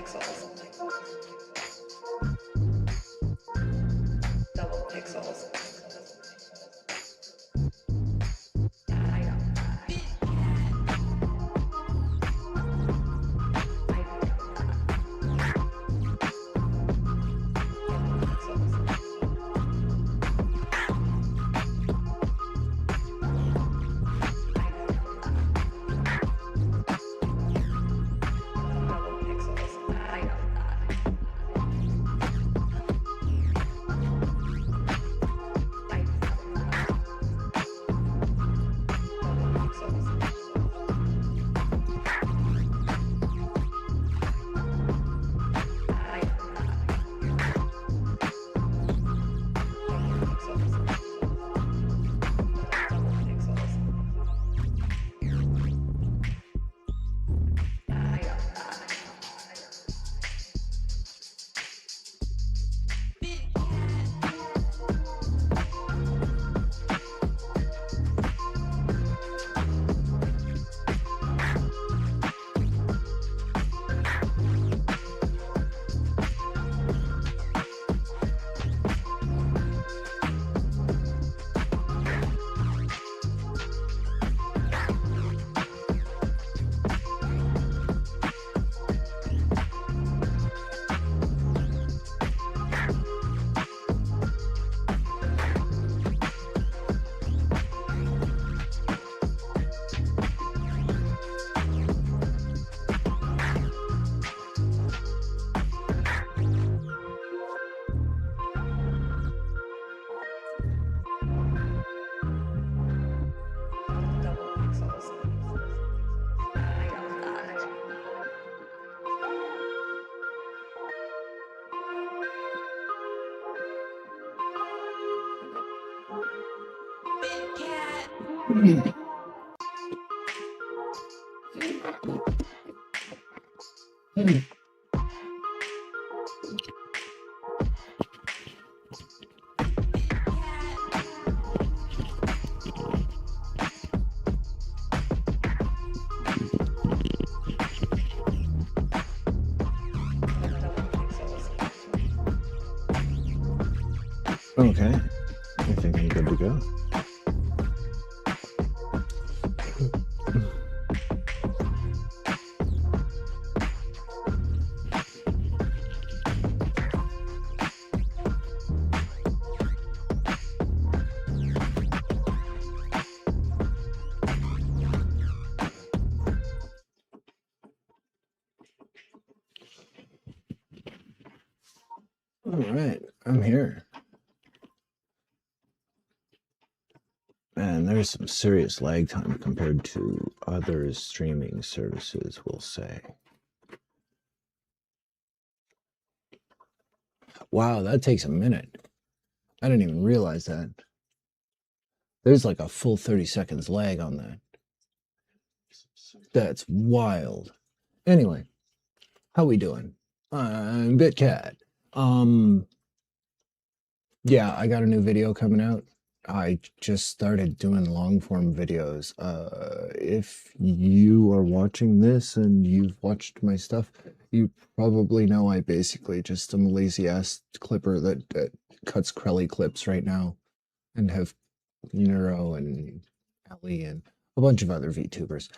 pixels. Double pixels. Okay, I think I'm good to go. All right, I'm here. And there's some serious lag time compared to other streaming services, we'll say. Wow, that takes a minute. I didn't even realize that. There's like a full 30 seconds lag on that. That's wild. Anyway, how we doing? I'm BitCat. Yeah, I got a new video coming out. I just started doing long form videos. If you are watching this and you've watched my stuff, you probably know I basically just am a lazy ass clipper that cuts Crelly clips right now, and have Nero and Ellie and a bunch of other VTubers.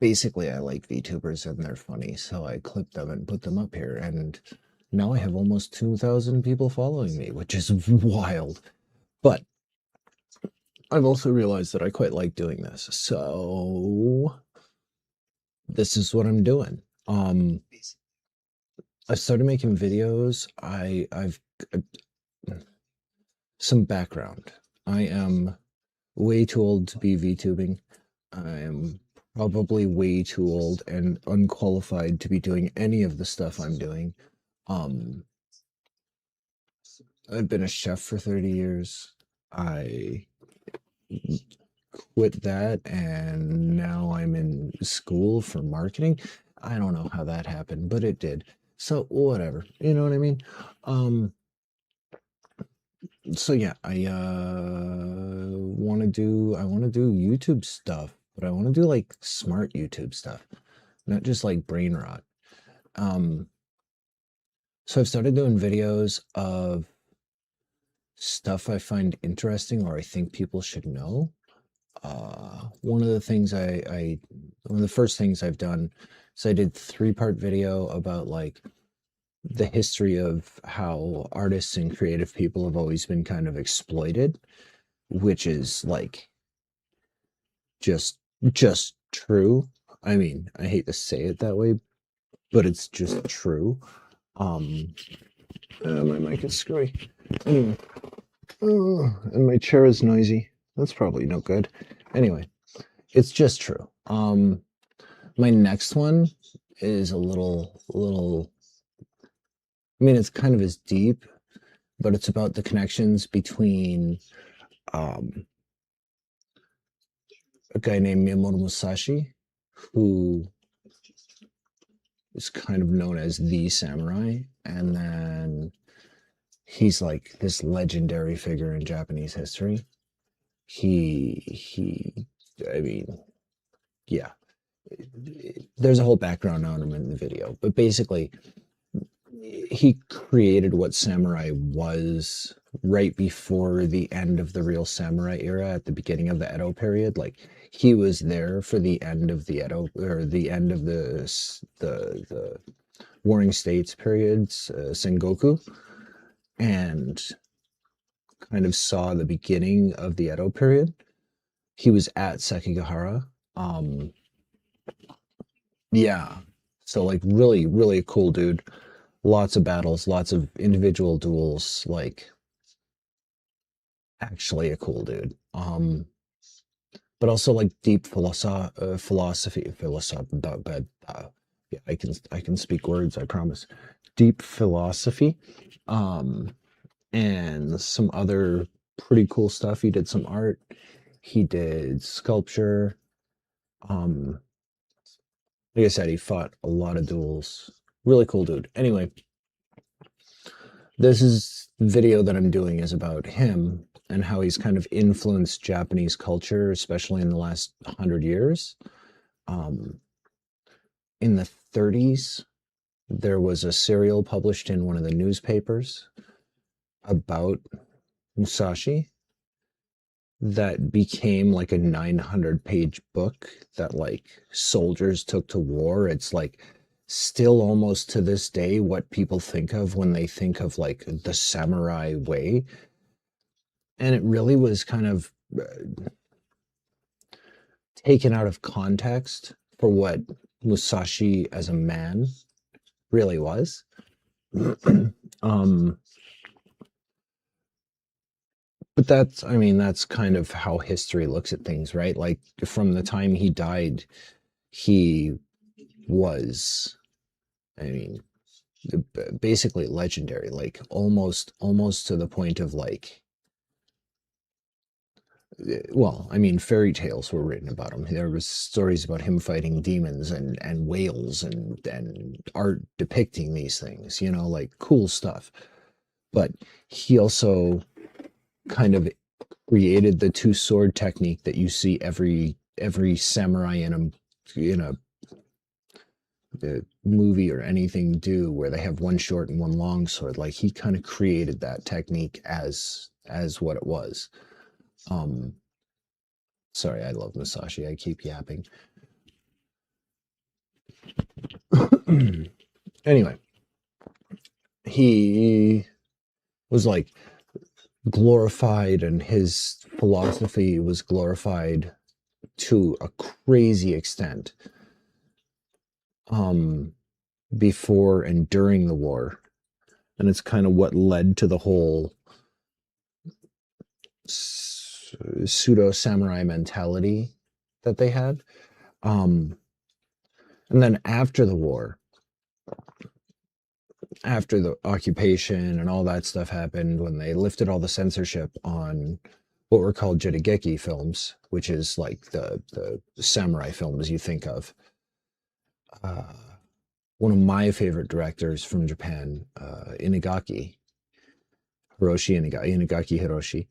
Basically, I like VTubers and they're funny, so I clip them and put them up here, and now I have almost 2,000 people following me, which is wild. But I've also realized that I quite like doing this, so this is what I'm doing. I started making videos. I've some background. I am way too old to be VTubing. I am probably way too old and unqualified to be doing any of the stuff I'm doing. I've been a chef for 30 years. I quit that and now I'm in school for marketing. I don't know how that happened, but it did. So whatever, you know what I mean? So yeah, I want to do YouTube stuff, but I want to do like smart YouTube stuff, not just like brain rot. Um, so I've started doing videos of stuff I find interesting or I think people should know. One of the things one of the first things I've done is I did 3-part video about like the history of how artists and creative people have always been kind of exploited, which is like just just true. I mean, I hate to say it that way, but it's just true. Um, my mic is screwy. Anyway, and my chair is noisy. That's probably no good. Anyway, it's just true. My next one is a little. I mean, it's kind of as deep, but it's about the connections between um, a guy named Miyamoto Musashi, who is kind of known as the samurai, and then he's like this legendary figure in Japanese history. He, I mean, yeah, there's a whole background on him in the video, but basically, he created what samurai was right before the end of the real samurai era at the beginning of the Edo period. Like he was there for the end of the Edo or the end of the Warring States periods, Sengoku, and kind of saw the beginning of the Edo period. He was at Sekigahara. Um, yeah, so like really a cool dude. Lots of battles, lots of individual duels, like actually a cool dude. But also like deep philosophy, that bad. Yeah, I can speak words, I promise. Deep philosophy, um, and some other pretty cool stuff. He did some art. He did sculpture. Um, like I said, he fought a lot of duels. Really cool dude. Anyway, this is video that I'm doing is about him and how he's kind of influenced Japanese culture, especially in the last 100 years. Um, in the 30s, there was a serial published in one of the newspapers about Musashi that became like a 900-page book that like soldiers took to war. It's like still almost to this day what people think of when they think of like the samurai way. And it really was kind of taken out of context for what Musashi as a man really was. um, but that's, I mean, that's kind of how history looks at things, right? Like from the time he died, he was, I mean, basically legendary, like almost to the point of like, well, I mean, fairy tales were written about him. There was stories about him fighting demons and whales and art depicting these things, you know, like cool stuff. But he also kind of created the two sword technique that you see every samurai in a movie or anything do, where they have one short and one long sword. Like he kind of created that technique as what it was. Um, Sorry, I love Musashi. I keep yapping. Anyway, he was like glorified, and his philosophy was glorified to a crazy extent before and during the war. And it's kind of what led to the whole pseudo samurai mentality that they had. And then after the war, after the occupation and all that stuff happened, when they lifted all the censorship on what were called jidaigeki films, which is like the samurai films you think of. One of my favorite directors from Japan, Inagaki, Inagaki Hiroshi,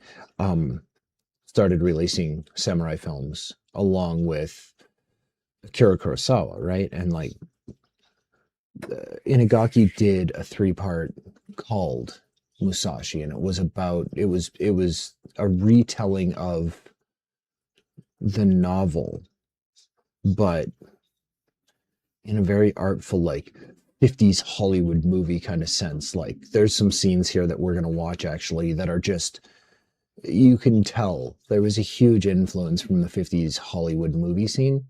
started releasing samurai films along with Akira Kurosawa, right? And like Inagaki did a 3-part called Musashi, and it was a retelling of the novel, but in a very artful, like 50s Hollywood movie kind of sense. Like there's some scenes here that we're going to watch actually that are just, you can tell there was a huge influence from the 50s Hollywood movie scene.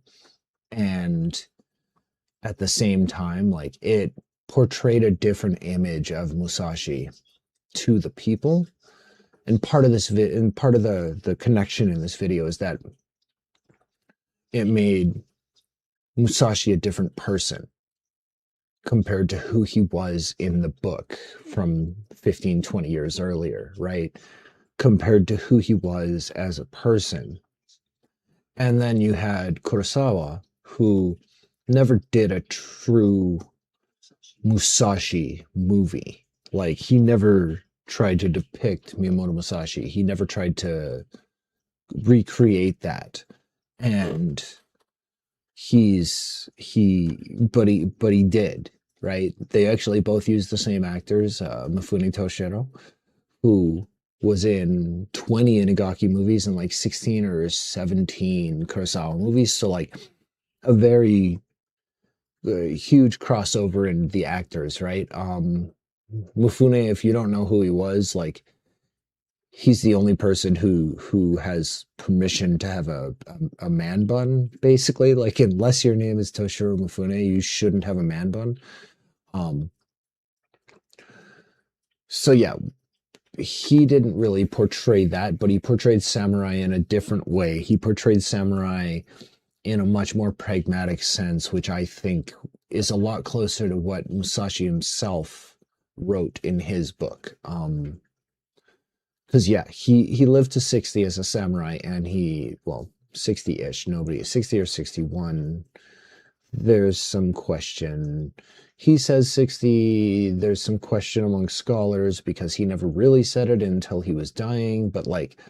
And at the same time, like it portrayed a different image of Musashi to the people. And part of and part of the connection in this video is that it made Musashi a different person compared to who he was in the book from 15, 20 years earlier, right? Compared to who he was as a person. And then you had Kurosawa, who never did a true Musashi movie. Like, he never tried to depict Miyamoto Musashi. He never tried to recreate that. And but he did, right? They actually both used the same actors, Mifune Toshiro, who was in 20 Inagaki movies and like 16 or 17 Kurosawa movies. So like a very huge crossover in the actors, right? Mifune, if you don't know who he was, like he's the only person who has permission to have a man bun, basically. Like unless your name is Toshiro Mifune, you shouldn't have a man bun. So yeah, he didn't really portray that, but he portrayed samurai in a different way. He portrayed samurai in a much more pragmatic sense, which I think is a lot closer to what Musashi himself wrote in his book. Because yeah, he lived to 60 as a samurai, and 60-ish, nobody, 60 or 61. There's some question. He says 60, there's some question among scholars because he never really said it until he was dying, but like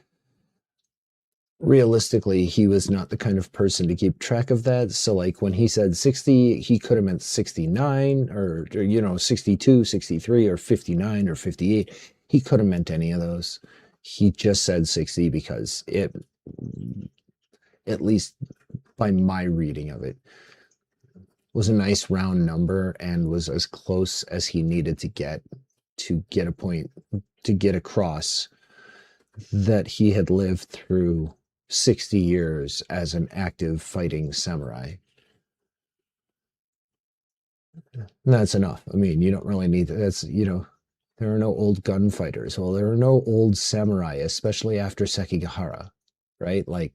realistically, he was not the kind of person to keep track of that. So like when he said 60, he could have meant 69 or 62, 63 or 59 or 58. He could have meant any of those. He just said 60 because it, at least by my reading of it, was a nice round number and was as close as he needed to get a point, to get across that he had lived through 60 years as an active fighting samurai. And that's enough. I mean, you don't really need that's, there are no old gunfighters. Well, there are no old samurai, especially after Sekigahara, right? Like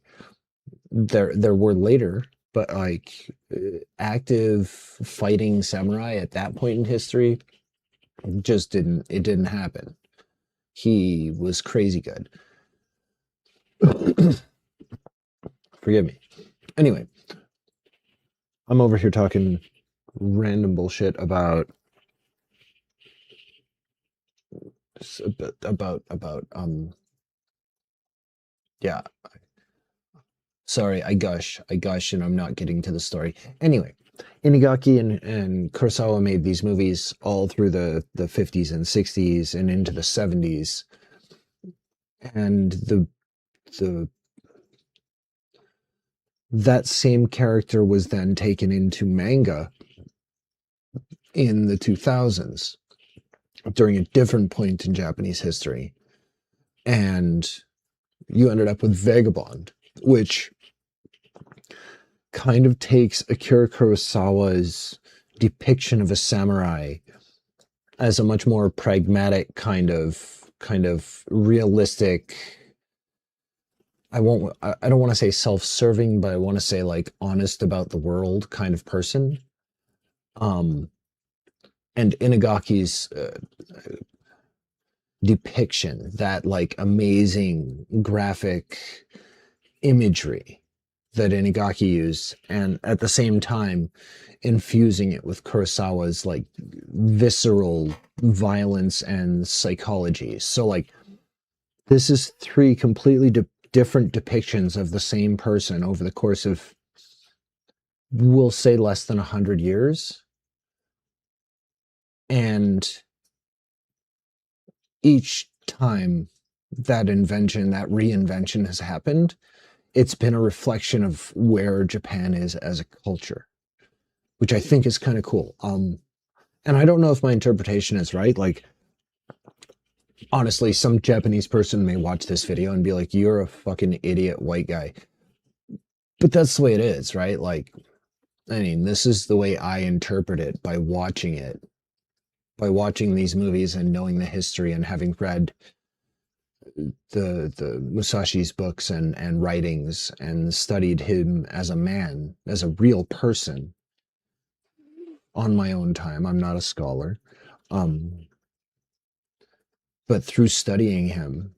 there were later, but like active fighting samurai at that point in history just didn't happen. He was crazy good. Forgive me. Anyway, I'm over here talking random bullshit about yeah. Sorry, I gush, and I'm not getting to the story. Anyway, Inagaki and Kurosawa made these movies all through the 50s and 60s and into the 70s. And that same character was then taken into manga in the 2000s during a different point in Japanese history. And you ended up with Vagabond, which kind of takes Akira Kurosawa's depiction of a samurai as a much more pragmatic kind of realistic. I don't want to say self-serving, but I want to say like honest about the world kind of person. And Inagaki's depiction, that like amazing graphic imagery that Inagaki used, and at the same time infusing it with Kurosawa's like visceral violence and psychology. So like this is 3 completely different depictions of the same person over the course of, we'll say, less than 100 years. And each time that invention, that reinvention has happened, it's been a reflection of where Japan is as a culture, which I think is kind of cool. And I don't know if my interpretation is right. Like, honestly, some Japanese person may watch this video and be like, "You're a fucking idiot white guy." But that's the way it is, right? Like, I mean, this is the way I interpret it by watching it, by watching these movies and knowing the history and having read the Musashi's books and writings and studied him as a man, as a real person on my own time. I'm not a scholar. Um, but through studying him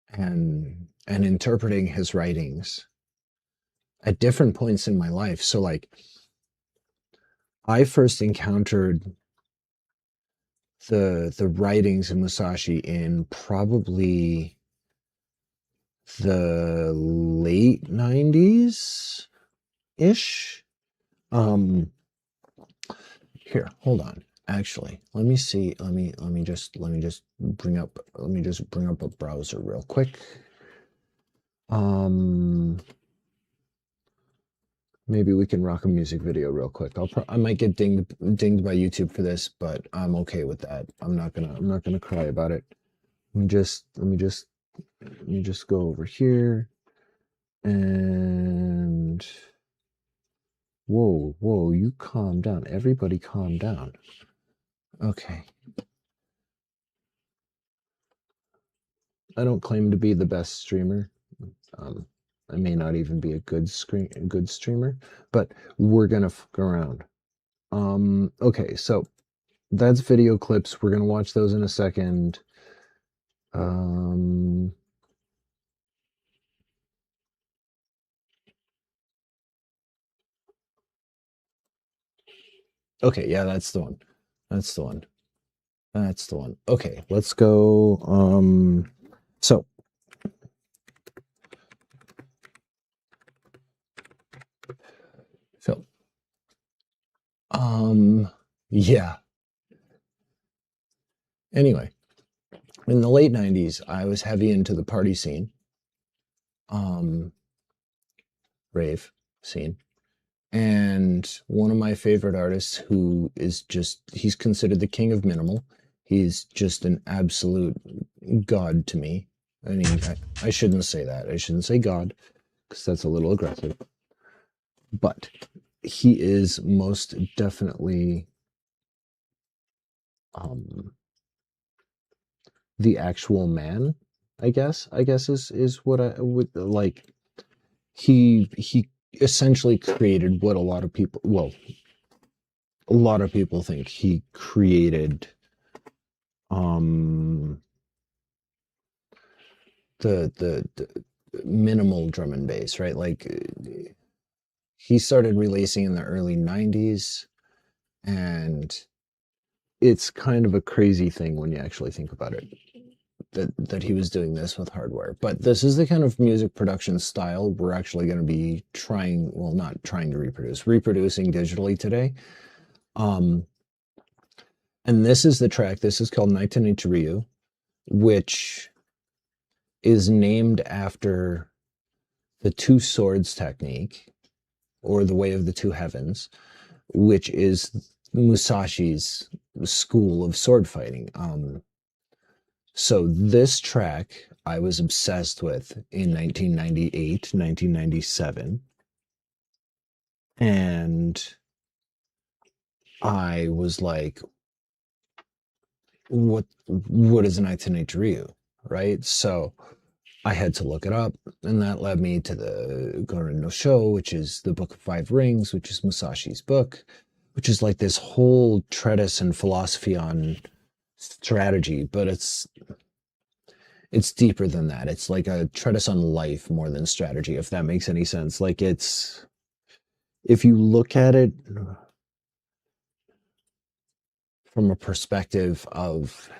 and interpreting his writings at different points in my life. So like I first encountered the writings of Musashi in probably the late 90s ish. Here, hold on. Actually, let me see. Let me just bring up a browser real quick. Maybe we can rock a music video real quick. I might get dinged by YouTube for this, but I'm okay with that. I'm not gonna cry about it. Let me just go over here and whoa, you calm down. Everybody calm down. Okay. I don't claim to be the best streamer. I may not even be a good streamer, but we're gonna fuck around. Okay, so that's video clips. We're gonna watch those in a second. Okay, yeah, that's the one. That's the one. That's the one. Okay, let's go. So Phil. Yeah. Anyway, in the late 90s, I was heavy into the party scene. Rave scene. And one of my favorite artists who is just, he's considered the king of minimal. He's just an absolute god to me. I mean, I shouldn't say that. I shouldn't say god, because that's a little aggressive. But he is most definitely the actual man, I guess is what I would like. He essentially created what a lot of people, well, a lot of people think he created the minimal drum and bass, right? Like he started releasing in the early 90s, and it's kind of a crazy thing when you actually think about it, that he was doing this with hardware. But this is the kind of music production style we're actually going to be trying, well, not trying to reproducing digitally today. And this is the track. This is called Naitanichi Ryu, which is named after the two swords technique, or the way of the two heavens, which is Musashi's school of sword fighting. So this track I was obsessed with in 1998, 1997. And I was like, what is an Naitanichi Ryu, right? So I had to look it up, and that led me to the Gorin no Sho, which is the Book of Five Rings, which is Musashi's book, which is like this whole treatise and philosophy on strategy, but it's deeper than that. It's like a treatise on life more than strategy, if that makes any sense. Like it's, if you look at it from a perspective of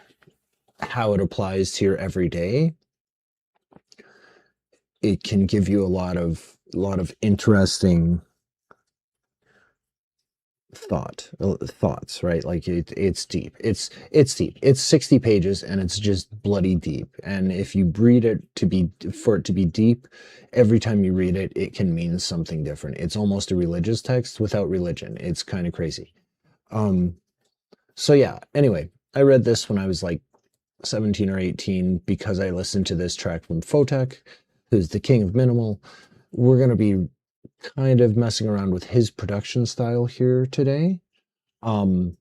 how it applies to your everyday, it can give you a lot of interesting thoughts, right? Like it's deep. It's deep. It's 60 pages and it's just bloody deep. And if you read it for it to be deep, every time you read it, it can mean something different. It's almost a religious text without religion. It's kind of crazy. Um, so yeah, anyway, I read this when I was like 17 or 18 because I listened to this track from Photek, who's the king of minimal. We're going to be kind of messing around with his production style here today. And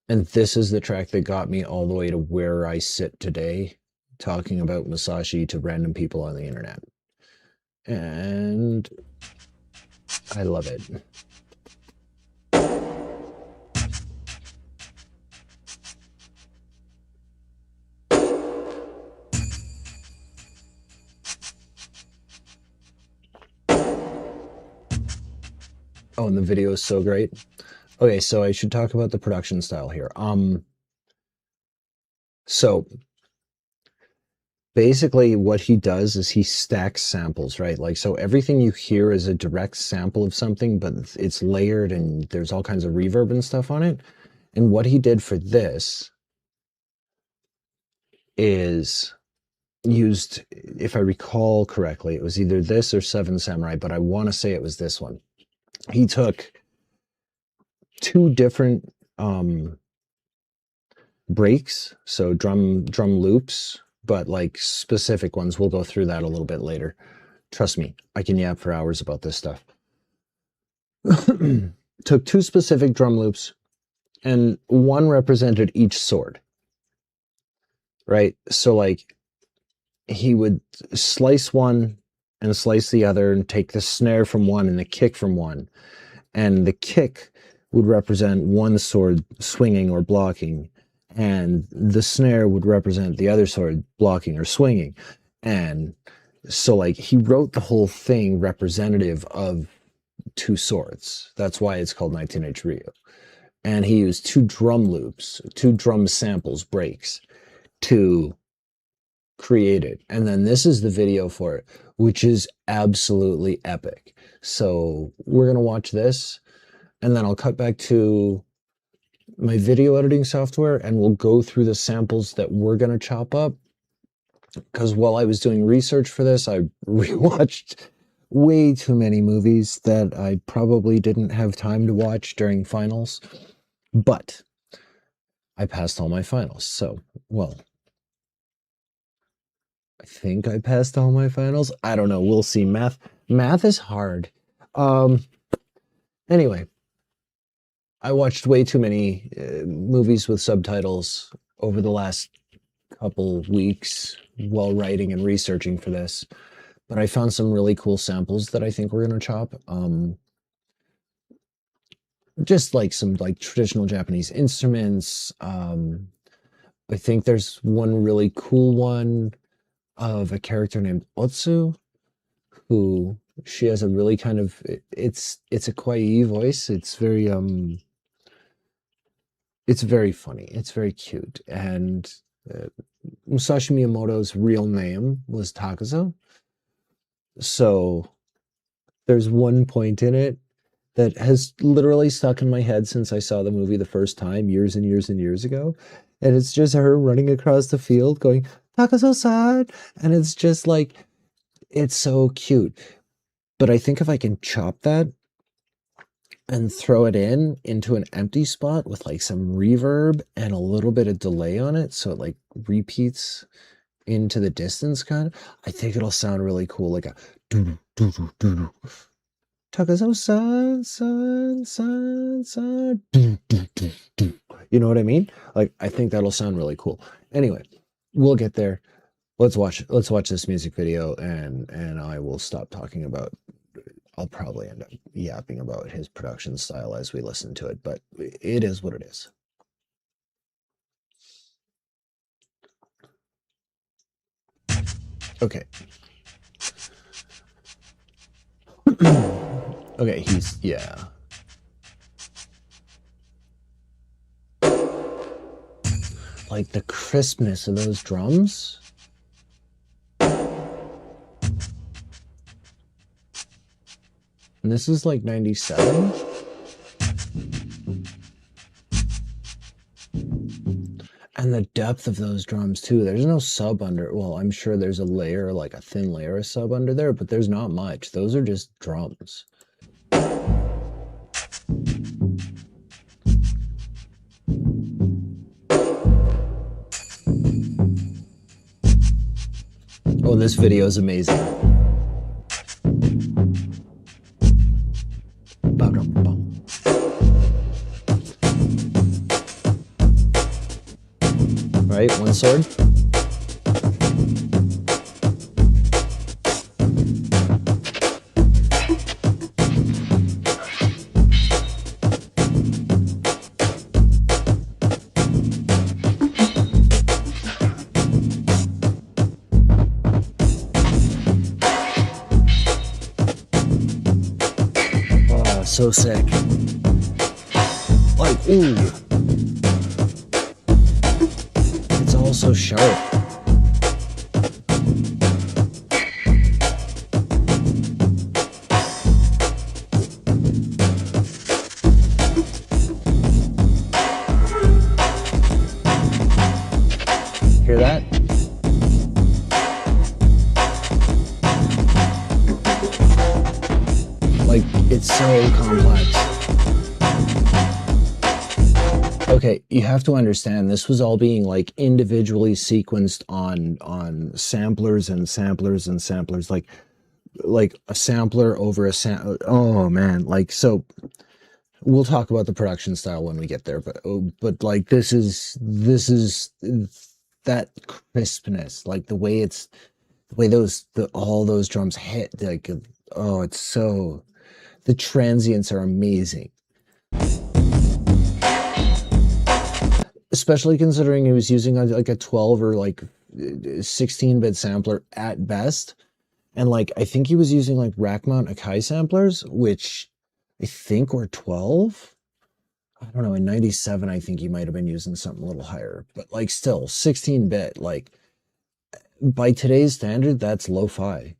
this is the track that got me all the way to where I sit today, talking about Musashi to random people on the internet. And I love it. Oh, and the video is so great. Okay, so I should talk about the production style here. So basically what he does is he stacks samples, right? Like, so everything you hear is a direct sample of something, but it's layered and there's all kinds of reverb and stuff on it. And what he did for this is used, if I recall correctly, it was either this or Seven Samurai, but I want to say it was this one. He took two different breaks, so drum loops, but like specific ones. We'll go through that a little bit later. Trust me, I can yap for hours about this stuff. Took two specific drum loops, and one represented each sword. Right? So like he would slice one and slice the other and take the snare from one and the kick from one. And the kick would represent one sword swinging or blocking, and the snare would represent the other sword blocking or swinging. And so like he wrote the whole thing representative of two swords. That's why it's called 19H Ryu. And he used two drum loops, two drum samples, breaks, to create it. And then this is the video for it, which is absolutely epic. So we're going to watch this, and then I'll cut back to my video editing software and we'll go through the samples that we're going to chop up. Because while I was doing research for this, I rewatched way too many movies that I probably didn't have time to watch during finals. But I passed all my finals. So, well, I think I passed all my finals. I don't know. We'll see. Math is hard. Anyway, I watched way too many movies with subtitles over the last couple weeks while writing and researching for this, but I found some really cool samples that I think we're going to chop. Just like some like traditional Japanese instruments. I think there's one really cool one of a character named Otsu, who she has a really kind of, it's a kawaii voice. It's very funny. It's very cute. And Musashi Miyamoto's real name was Takazo. So there's one point in it that has literally stuck in my head since I saw the movie the first time years and years and years ago. And it's just her running across the field going, Takazo-san! And it's just like, it's so cute. But I think if I can chop that and throw it into an empty spot with like some reverb and a little bit of delay on it, so it like repeats into the distance kind of, I think it'll sound really cool, like a doo-doo-doo-doo-doo. Takazo-san, san. You know what I mean? Like, I think that'll sound really cool. Anyway, we'll get there. Let's watch this music video, and I will stop talking about. I'll probably end up yapping about his production style as we listen to it, but it is what it is. Okay. Okay, yeah. Like the crispness of those drums. And this is like 97. And the depth of those drums too. There's no sub under. Well, I'm sure there's a layer, like a thin layer of sub under there, but there's not much. Those are just drums. Oh, this video is amazing. Right, one sword. Oh, so sick. Like, ooh. It's all so sharp. Hear that? Like, it's so complex. Okay, you have to understand, this was all being like individually sequenced on samplers and samplers and samplers, like a sampler over a oh man, like, so we'll talk about the production style when we get there, but like this is that crispness, like the way all those drums hit, like, oh, it's so, the transients are amazing. Especially considering he was using like a 12 or like 16-bit sampler at best. And like, I think he was using like rack mount Akai samplers, which I think were 12. I don't know, in 97, I think he might have been using something a little higher, but like still 16-bit, like by today's standard, that's lo-fi.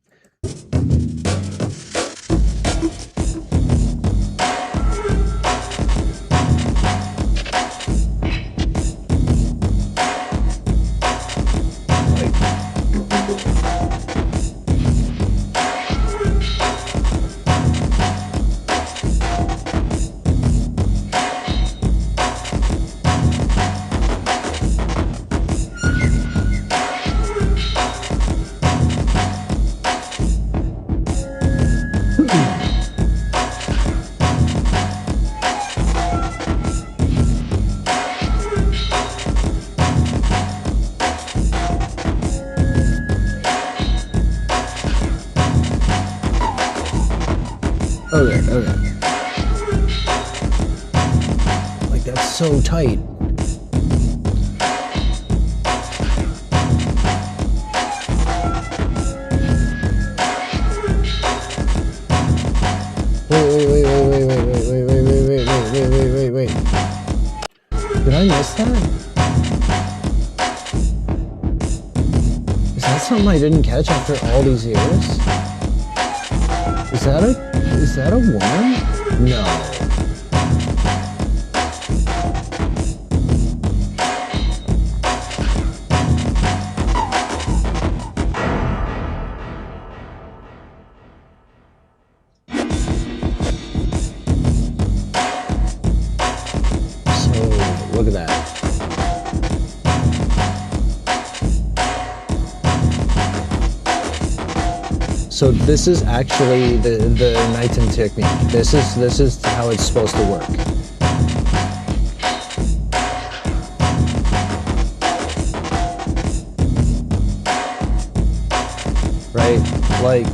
Okay. Like, that's so tight. Wait. Did I miss that? Is that something I didn't catch after all these years? Is that a woman? No. So, look at that. So this is actually the Knighton technique. This is how it's supposed to work. Right? Like,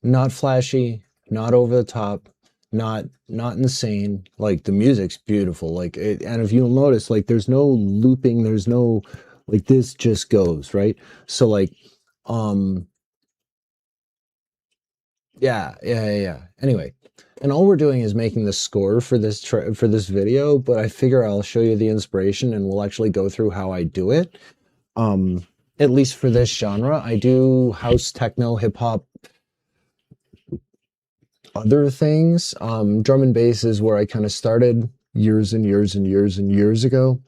not flashy, not over the top, not insane. Like, the music's beautiful. Like, and if you'll notice, like, there's no looping, there's no, like, this just goes, right? So like, yeah. Anyway, and all we're doing is making the score for this video, but I figure I'll show you the inspiration and we'll actually go through how I do it. At least for this genre, I do house, techno, hip hop, other things. Drum and bass is where I kind of started years and years ago.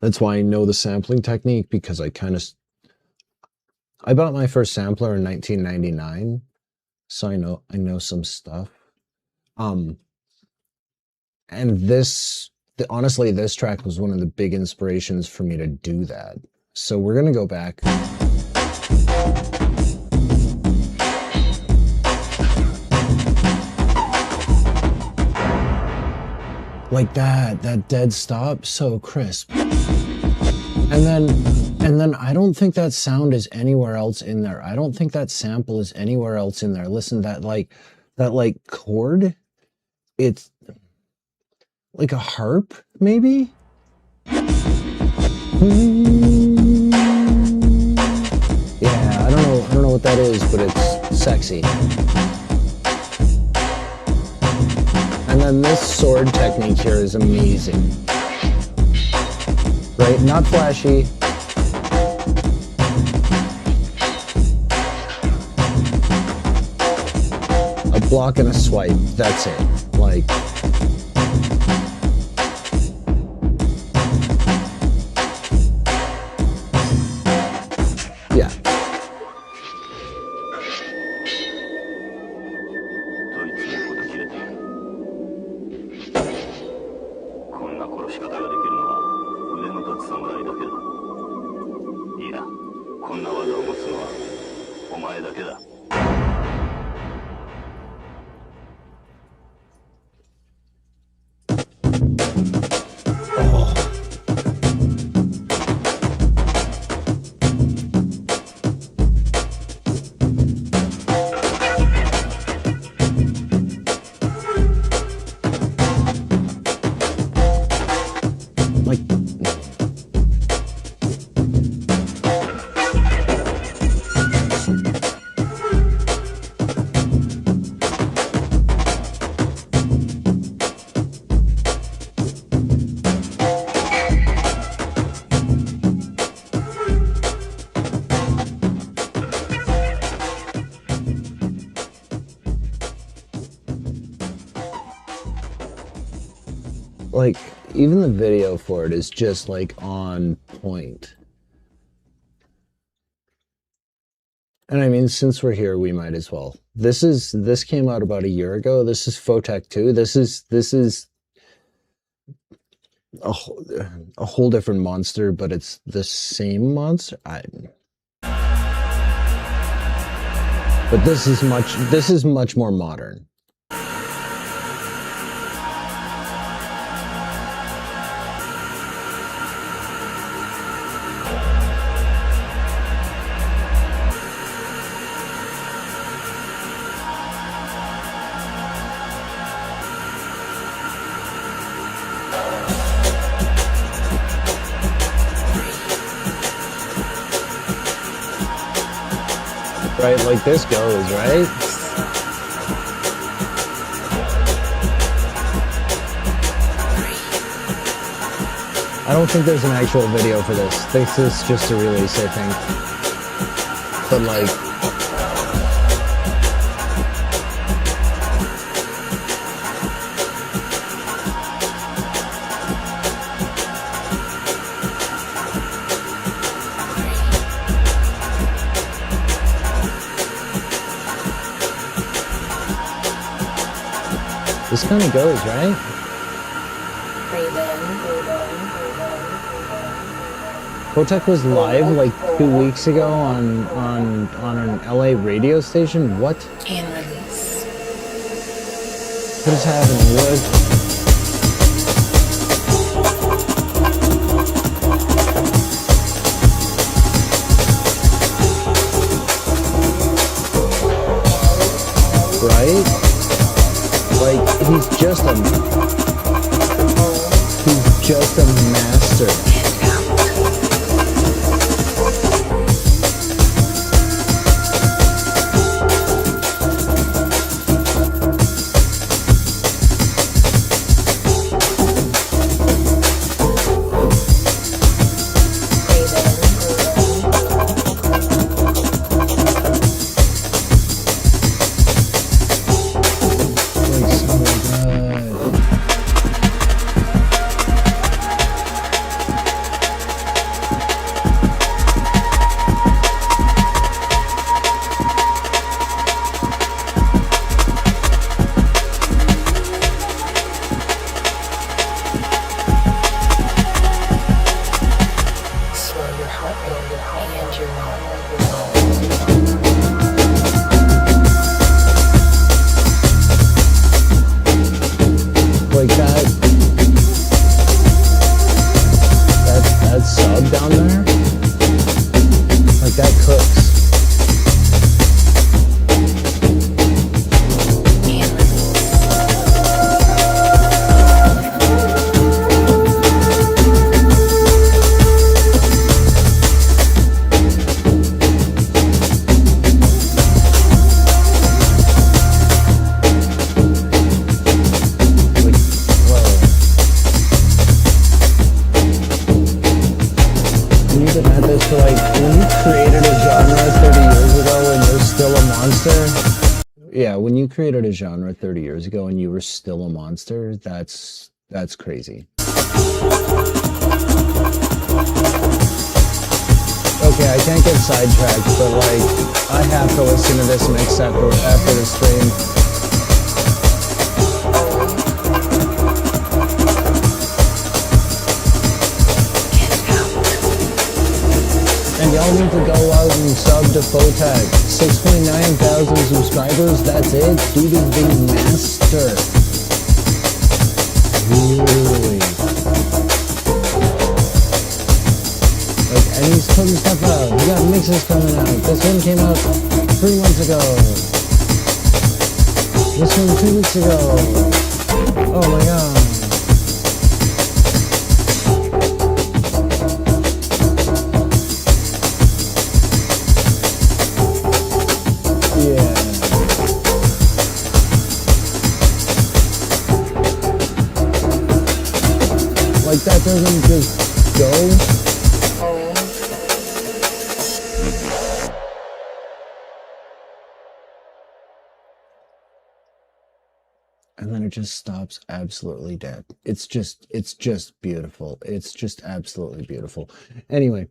That's why I know the sampling technique, because I bought my first sampler in 1999, so I know some stuff. And honestly, this track was one of the big inspirations for me to do that. So we're gonna go back. Like that dead stop, so crisp. And then I don't think that sound is anywhere else in there. I don't think that sample is anywhere else in there. Listen, that chord, it's like a harp, maybe? Yeah, I don't know what that is, but it's sexy. And then this sword technique here is amazing. Right? Not flashy. A block and a swipe. That's it. Like, yeah. Like, even the video for it is just like on point. And I mean, since we're here, we might as well. This came out about a year ago. This is Photech 2. This is a whole different monster, but it's the same monster. But this is much more modern. Right, like this goes, right? I don't think there's an actual video for this. This is just a release, I think. But like, this kind of goes, right? Photech was live like 2 weeks ago on an LA radio station. What? And release. What is happening? What? Right? Like, he's just a master. created a genre 30 years ago and you were still a monster, that's crazy. Okay, I can't get sidetracked, but like, I have to listen to this mix after the stream. And y'all need to go out and sub to Photag. 6.9 thousand subscribers, that's it. Dude is the master. Really. Like, and he's putting stuff out. We got mixes coming out. This one came out 3 months ago. This one 2 weeks ago. Oh my god. Like, that doesn't just go. And then it just stops absolutely dead. It's just beautiful. It's just absolutely beautiful. Anyway,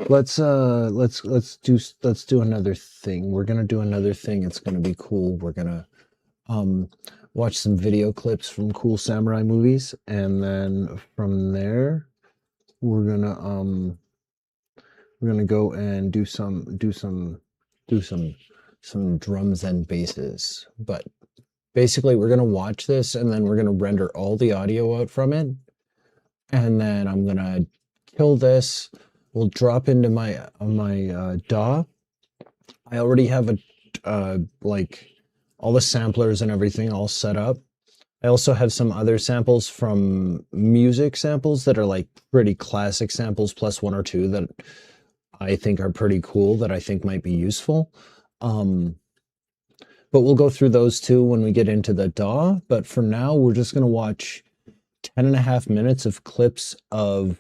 let's do another thing. We're gonna do another thing. It's gonna be cool. We're gonna watch some video clips from cool samurai movies, and then from there we're gonna go and do some drums and basses. But basically we're gonna watch this and then we're gonna render all the audio out from it, and then I'm gonna kill this. We'll drop into my DAW. I already have like all the samplers and everything all set up. I also have some other samples from music samples that are like pretty classic samples, plus 1 or 2 that I think are pretty cool, that I think might be useful. But we'll go through those too when we get into the DAW. But for now, we're just going to watch 10.5 minutes of clips of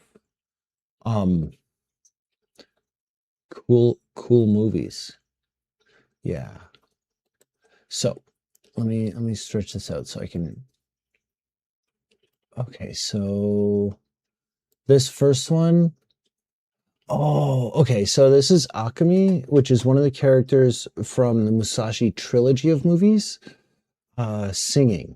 cool movies. Yeah. So let me stretch this out so I can. Okay, so this first one. Oh, okay. So this is Akami, which is one of the characters from the Musashi trilogy of movies, singing.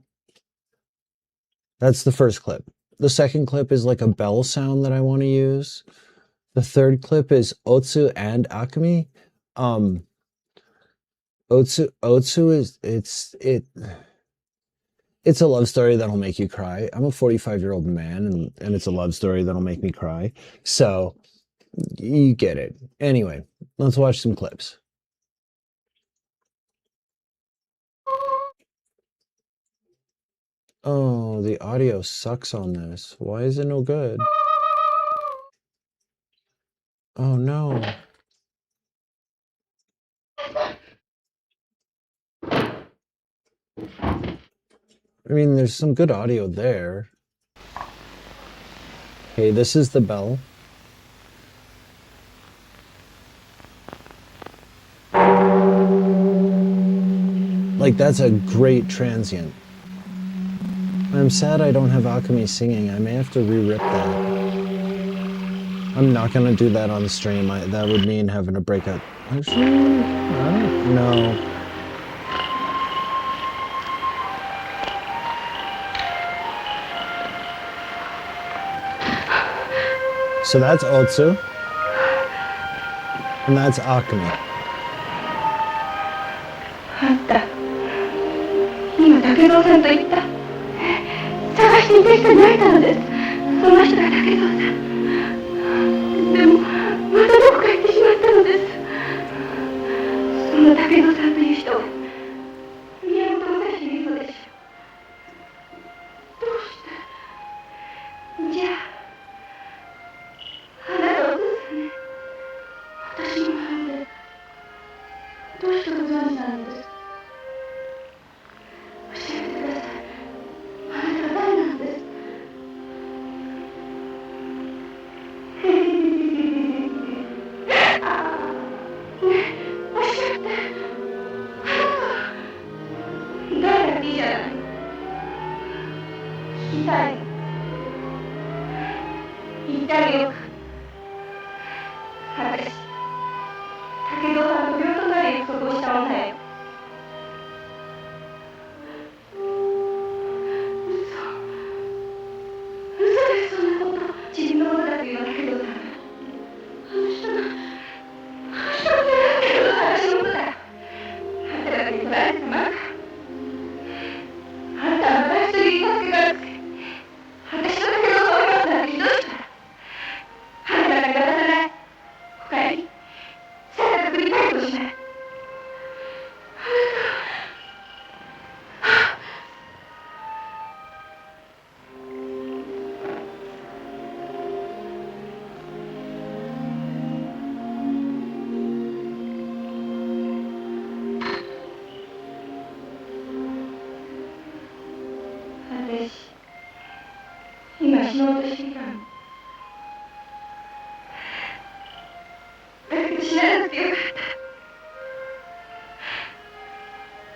That's the first clip. The second clip is like a bell sound that I want to use. The third clip is Otsu and Akami. Otsu is it's a love story that'll make you cry. I'm a 45-year-old man, and it's a love story that'll make me cry. So you get it. Anyway, let's watch some clips. Oh, the audio sucks on this. Why is it no good? Oh no. I mean, there's some good audio there. Okay, this is the bell. Like, that's a great transient. I'm sad I don't have Akami singing. I may have to re-rip that. I'm not gonna do that on the stream. That would mean having to break up. Actually, I don't know. So that's Otsu. And that's Akami. あんた、今竹蔵さんと言った。探していた人に会えたのです。その人が竹蔵さん。でも、またどこか行ってしまったのです。その竹蔵さんという人は、宮本武蔵の人でしょう。どうして。じゃあ、あなたはどうですね。私の班で、どうしてご存知なのですか。教えてください。あなたは誰なんです。ああ、ねえ、おっしゃって。したいの。言ってあげようか。私、武藤さんと病となる約束をした女よ。嘘です、そんなこと。自分のものだというの武藤さんが。あの人が私のものだ。あんただけに取られてたまるか。あんたはまだ一人言い助けがあるくて、私の武藤さんを言わすなんてひどい人だ。あんたなんか渡さない。お帰り。さっさと繰り返すとしない。私、今死のうとしていたの。だけど死ななくてよかっ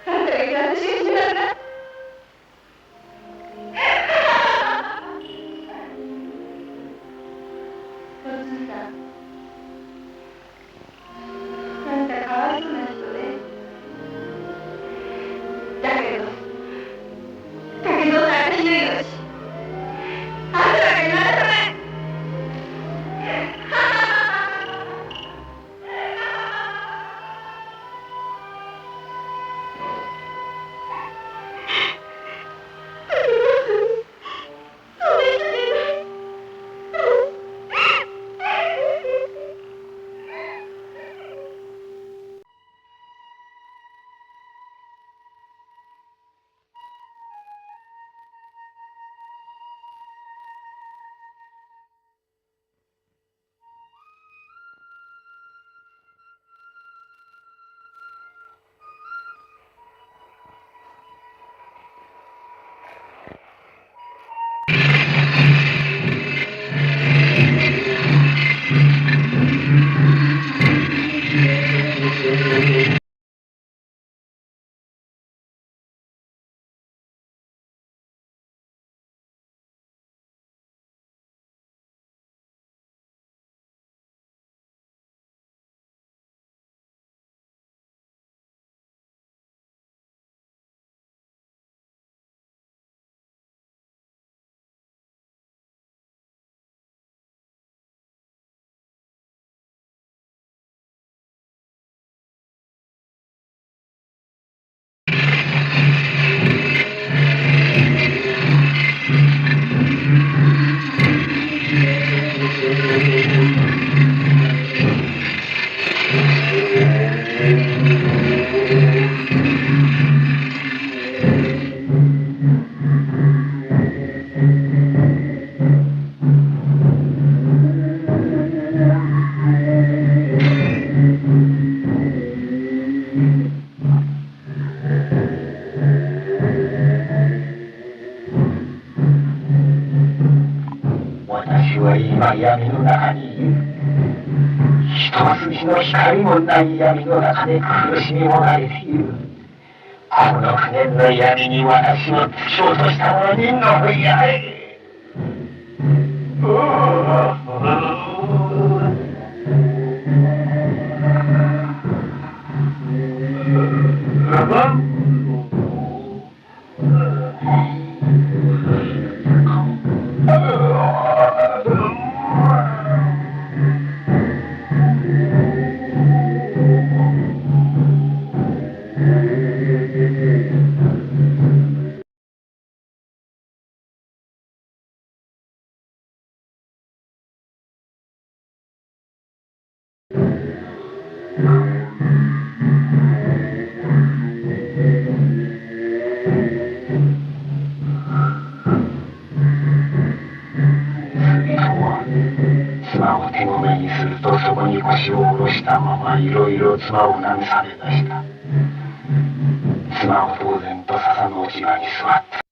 た。あんたがいて私が死ぬはずだ。おじいさん、あんたかわいそうな人で。だけど、武藤さん私の命。あんたなんかに渡さない。私は今闇の中にいる。一筋の光もない闇の中で苦しみも慣れている。この不念の闇に私を突き落とした者に残りやがれ。妻を手ごめにするとそこに腰を下ろしたままいろいろ妻を慰め出した。妻を当然と笹の落ち葉に座った。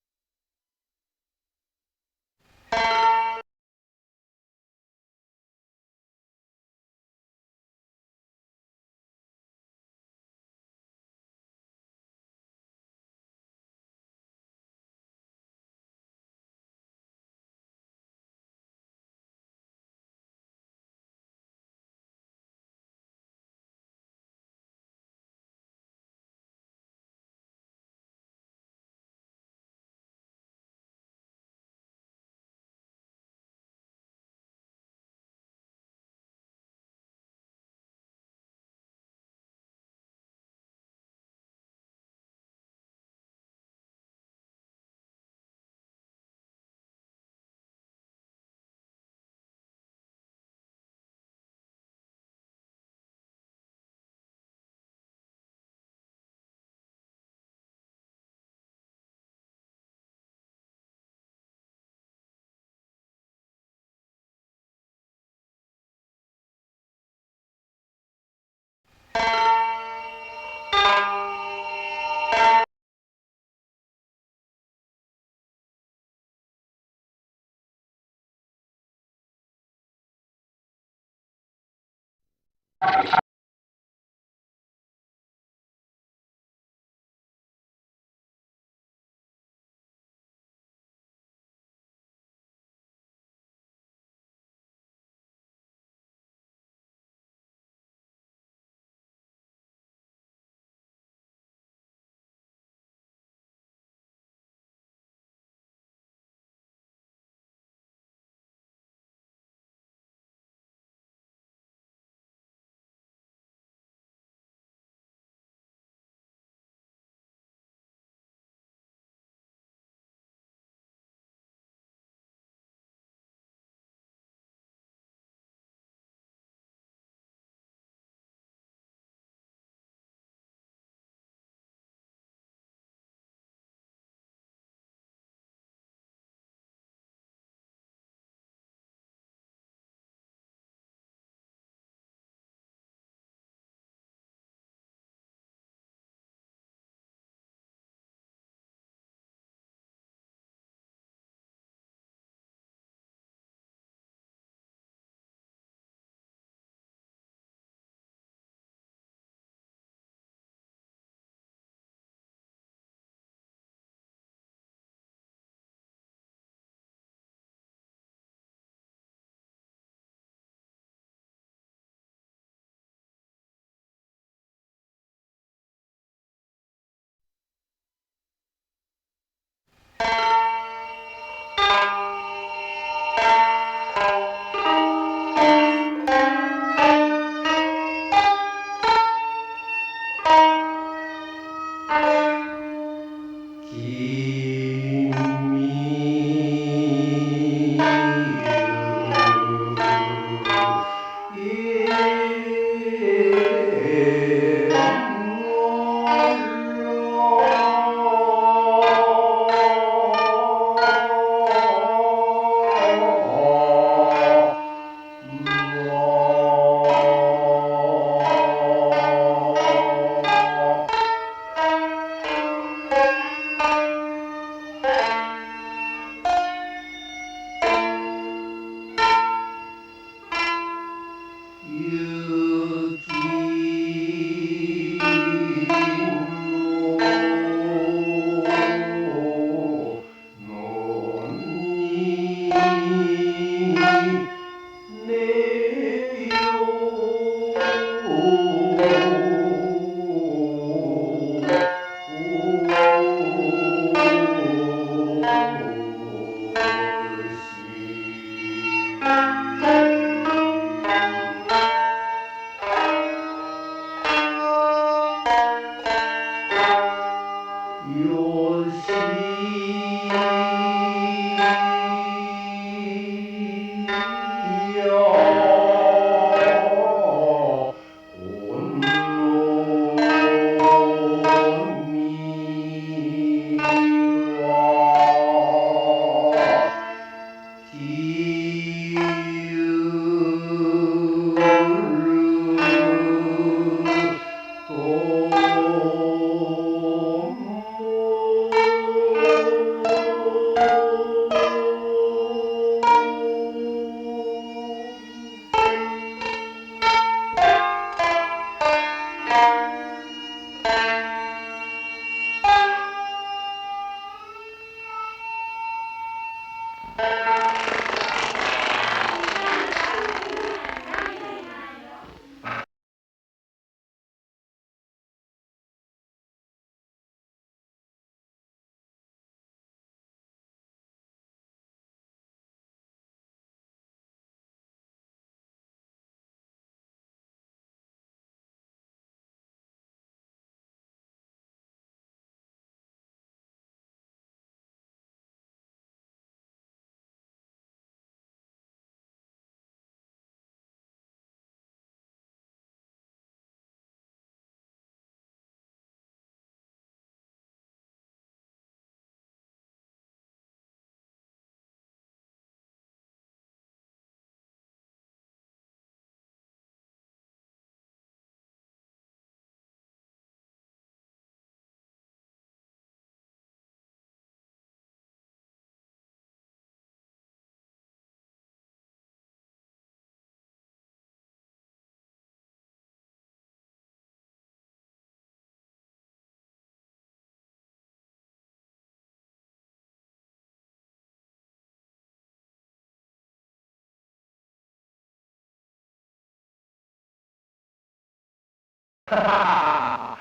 歌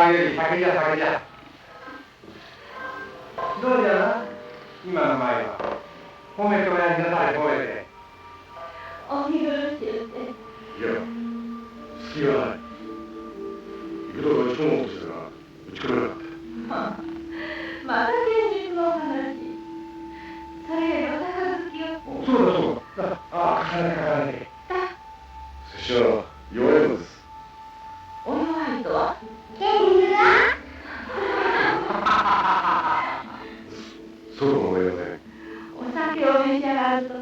うより酒じゃ酒じゃ。どうじゃな今の前は。褒めておやりなさい、褒めて。お見苦しゅうて。いや、隙がない。行くとこ打ち込もうとしたが、打ち込めなかった。また現実の話。それよりお杯を。そうだそうだ。ああ、重ね重ねて。拙者は弱いのです。お弱いとはそうかも思いません。お酒を召し上がると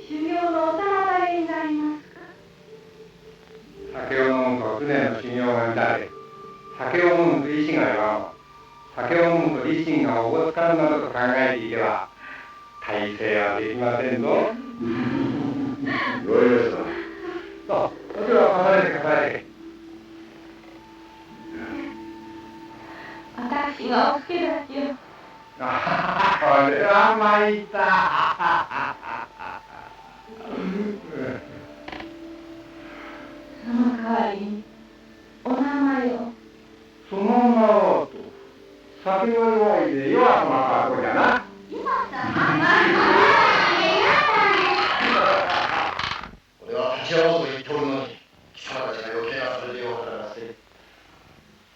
修行のお妨げになります。酒を飲むと船の修行が乱れ、酒を飲むと意志が弱まる。酒を飲むと理心がおぼつかんなどと考えていては、大成はできませんぞ。弱いました。そう、それは重ねて重ねて。私がお助太刀を。ああ、これは参った。その代わりにお名前を。その名はと、酒が弱いで弱くなったとじゃな。俺は立ち会おうと言っておるのに、貴様たちが余計なそれでを働かせて、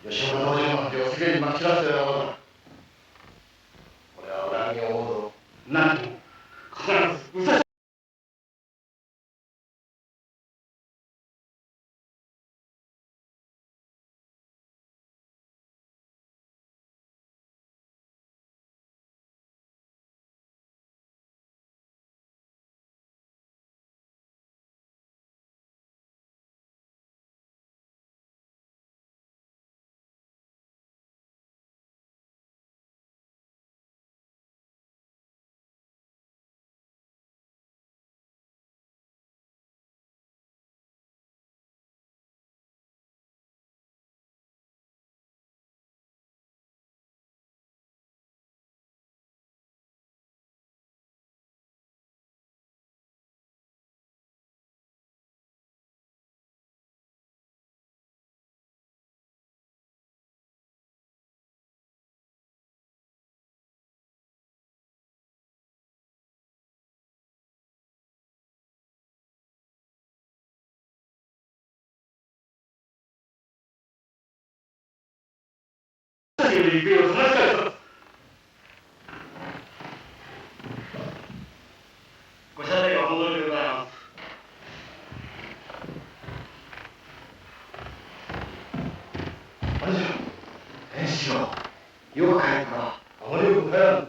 吉岡道場なんて世間にまき散らすようなものだ。俺は恨みを思うぞ。なんとも、必ず武蔵。ご謝礼は本当にございます。あれじゃ、天使よ、よく帰ったな。あまりよく帰らぬ。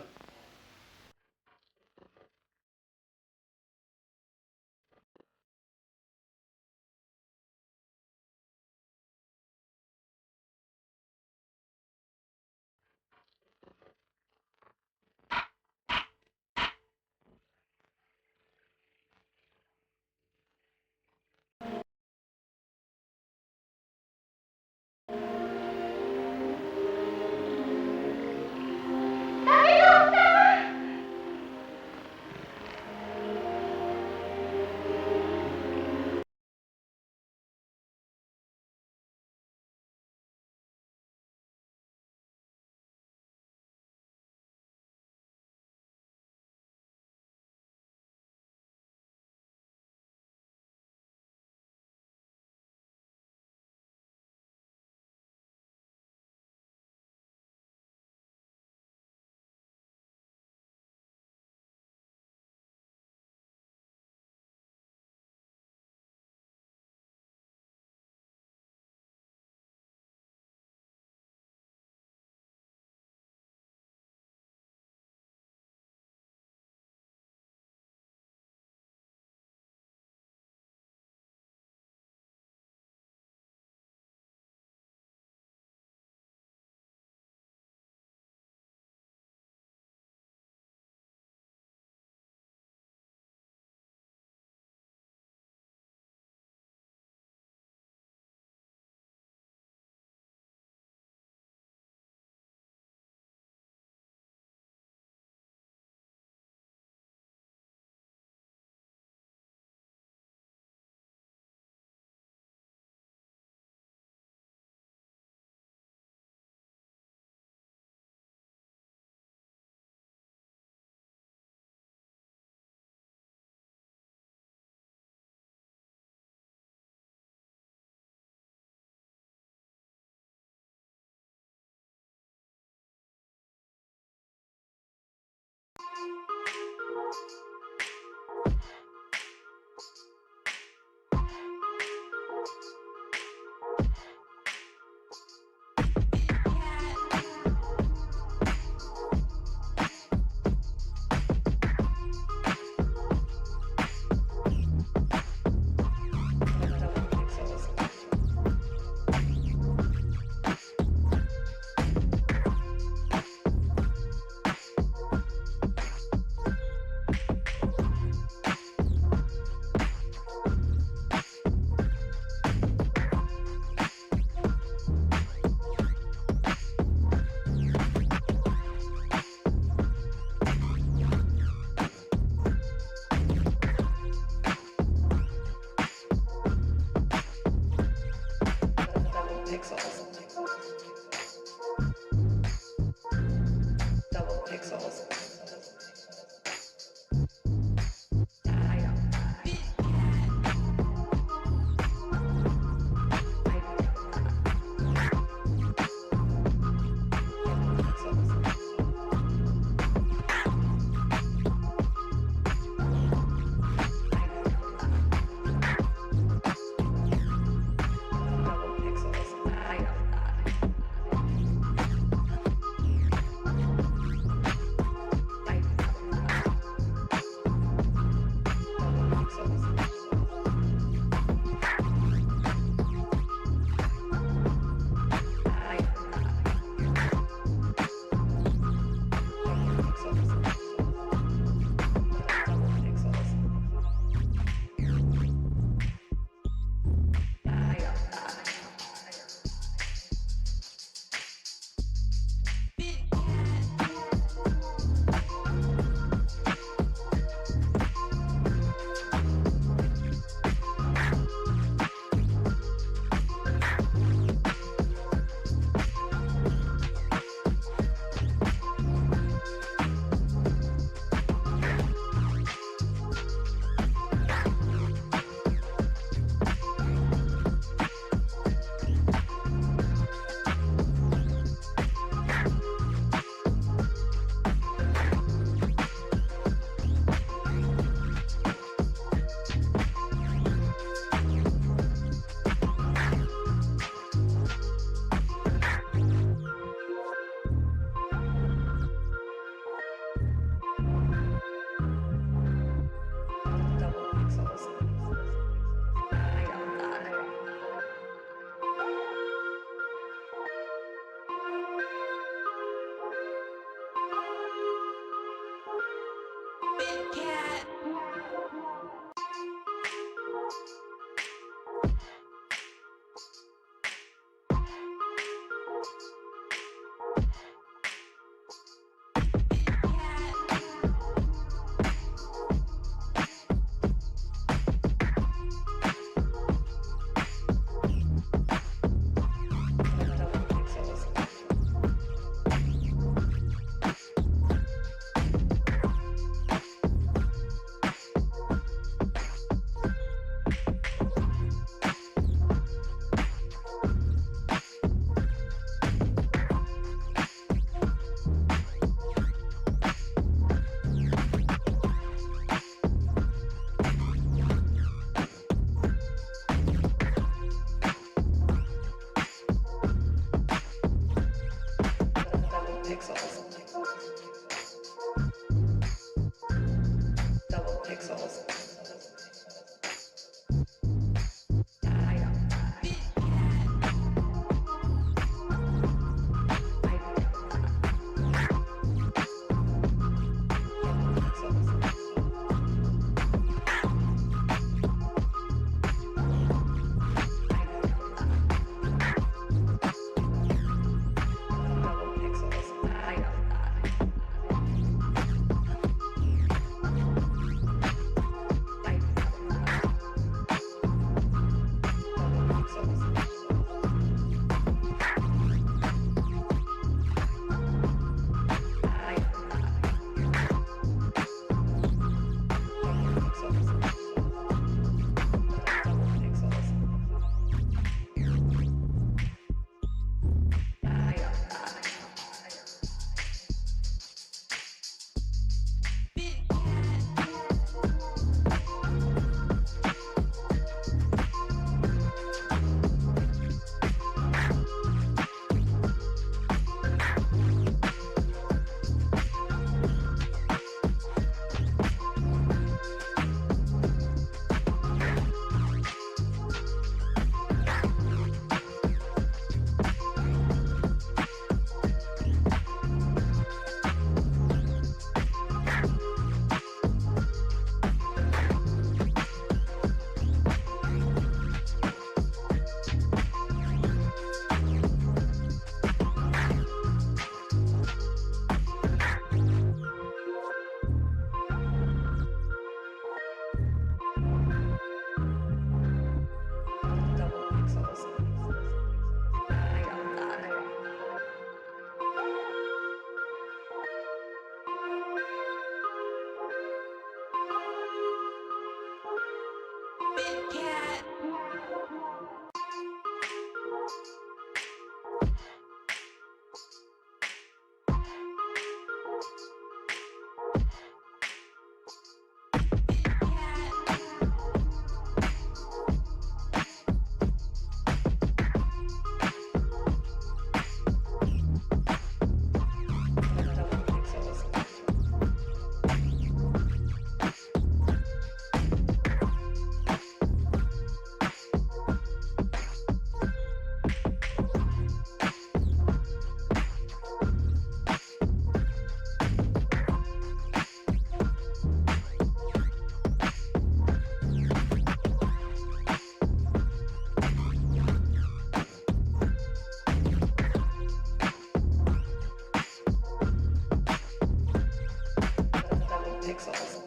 pixels.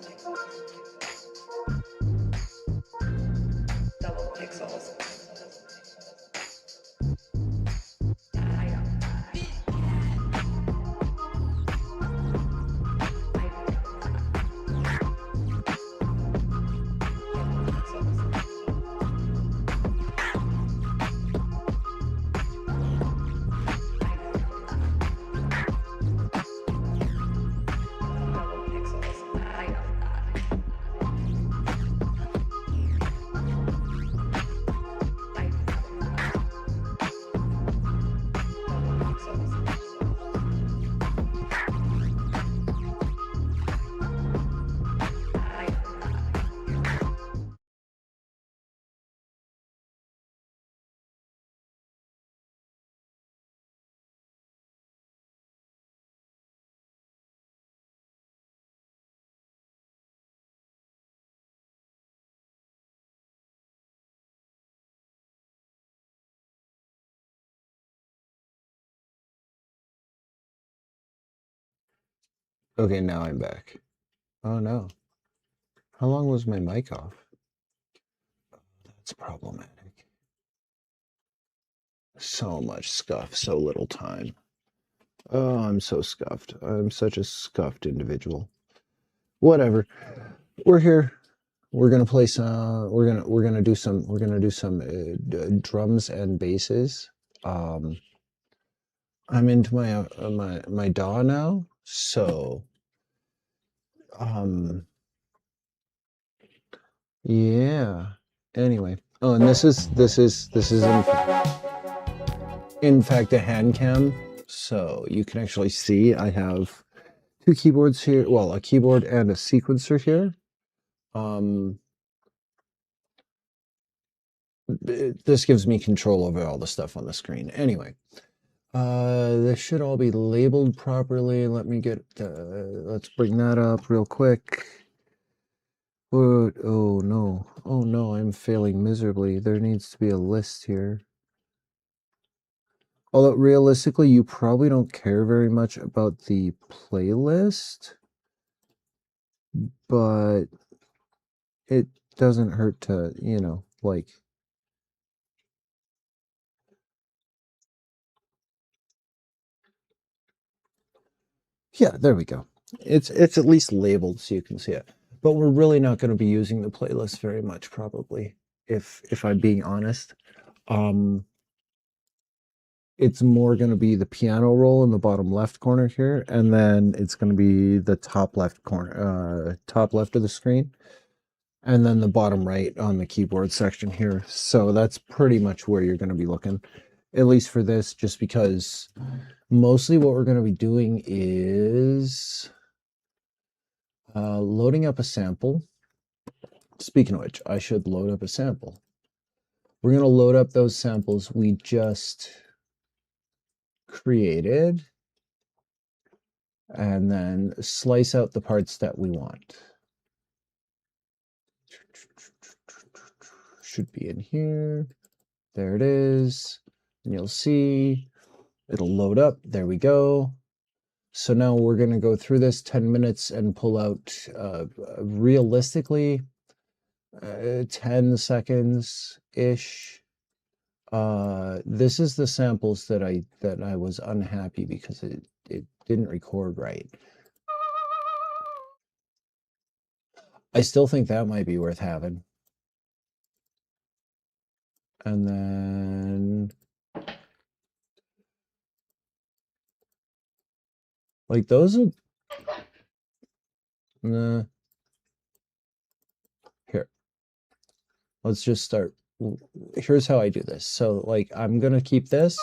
Double pixels. Okay, now I'm back. Oh no. How long was my mic off? That's problematic. So much scuff, so little time. Oh, I'm so scuffed. I'm such a scuffed individual. Whatever. We're here. We're gonna play some. We're gonna do some. We're gonna do some drums and basses. I'm into my DAW now, so yeah. Anyway, oh, and this is in fact a hand cam, so you can actually see I have two keyboards here. Well, a keyboard and a sequencer here. This gives me control over all the stuff on the screen. Anyway, this should all be labeled properly. Let me get, let's bring that up real quick. Oh no, I'm failing miserably. There needs to be a list here. Although realistically, you probably don't care very much about the playlist, but it doesn't hurt to, you know, like, yeah, there we go. It's at least labeled so you can see it. But we're really not going to be using the playlist very much, probably, if I'm being honest. It's more going to be the piano roll in the bottom left corner here, and then it's going to be the top left corner, top left of the screen, and then the bottom right on the keyboard section here. So that's pretty much where you're going to be looking, at least for this, just because mostly what we're going to be doing is loading up a sample. Speaking of which, I should load up a sample. We're going to load up those samples we just created and then slice out the parts that we want. Should be in here. There it is. And you'll see it'll load up. There we go. So now we're going to go through this 10 minutes and pull out realistically 10 seconds-ish. This is the samples that I was unhappy because it didn't record right. I still think that might be worth having. And then like those are here. Let's just start. Here's how I do this. So like I'm gonna keep this.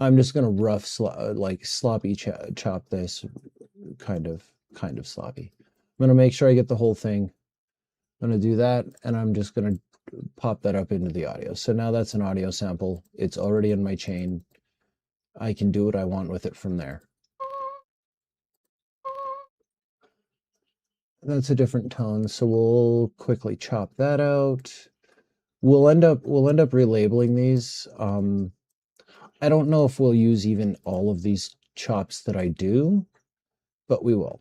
I'm just gonna rough sloppy chop this, kind of sloppy. I'm gonna make sure I get the whole thing. I'm gonna do that, and I'm just gonna pop that up into the audio. So now that's an audio sample. It's already in my chain. I can do what I want with it from there. That's a different tone, so we'll quickly chop that out. We'll end up relabeling these. I don't know if we'll use even all of these chops that I do, but we will.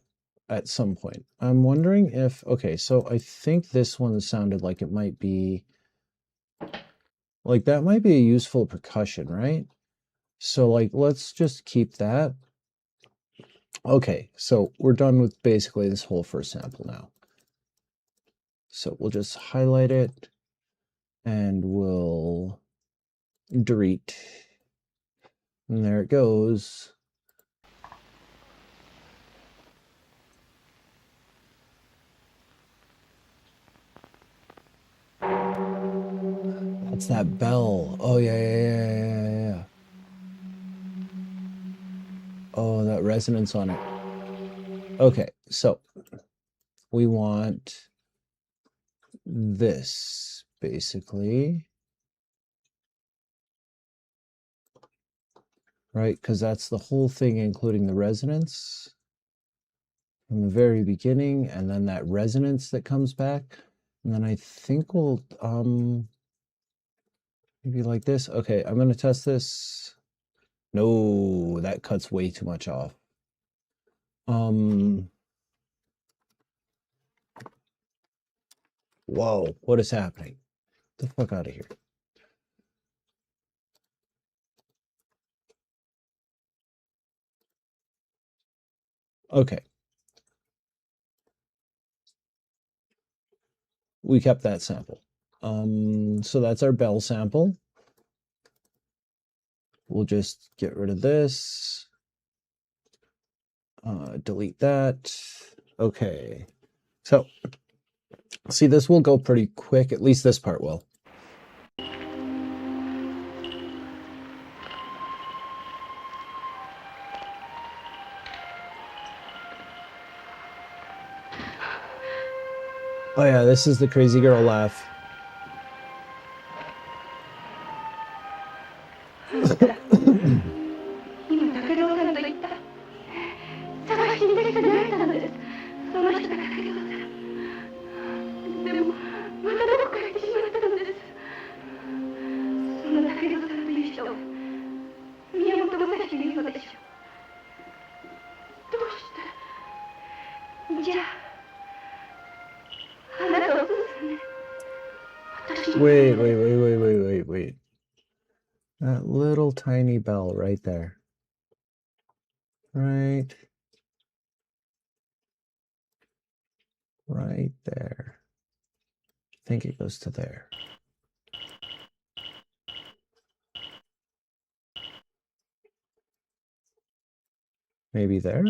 at some point. I'm wondering if, okay, so I think this one sounded like it might be, like that might be a useful percussion, right? So like, let's just keep that. Okay, so we're done with basically this whole first sample now. So we'll just highlight it and we'll delete. And there it goes. That's that bell. Oh, yeah. Oh, that resonance on it. Okay, so we want this, basically. Right, because that's the whole thing, including the resonance from the very beginning, and then that resonance that comes back. And then I think we'll, maybe like this. Okay, I'm going to test this. No, that cuts way too much off. Whoa, what is happening? Get the fuck out of here. Okay. We kept that sample. So that's our bell sample. We'll just get rid of this. Delete that. Okay. So, see, this will go pretty quick. At least this part will. Oh yeah, this is the crazy girl laugh. じゃあ、あなたをですね。Wait. That little tiny bell right there. Right there. I think it goes to there. Maybe there?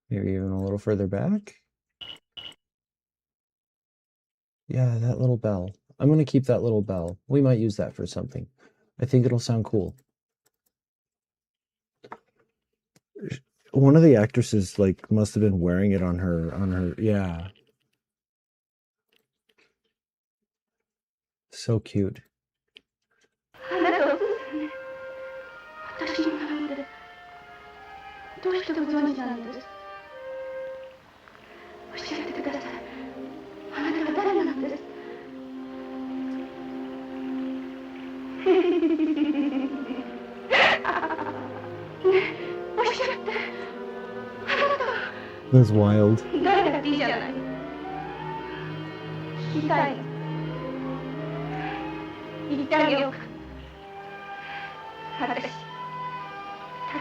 Maybe even a little further back? Yeah, that little bell. I'm going to keep that little bell. We might use that for something. I think it'll sound cool. One of the actresses, like, must have been wearing it on her, yeah. So cute. あなたをですね。私の名前で。どうしてご存知なんです？教えてください。あなたは誰なんです？おっしゃって。あなたは。That's wild. 誰だっていいじゃない。聞きたい。言ってあげようか。私、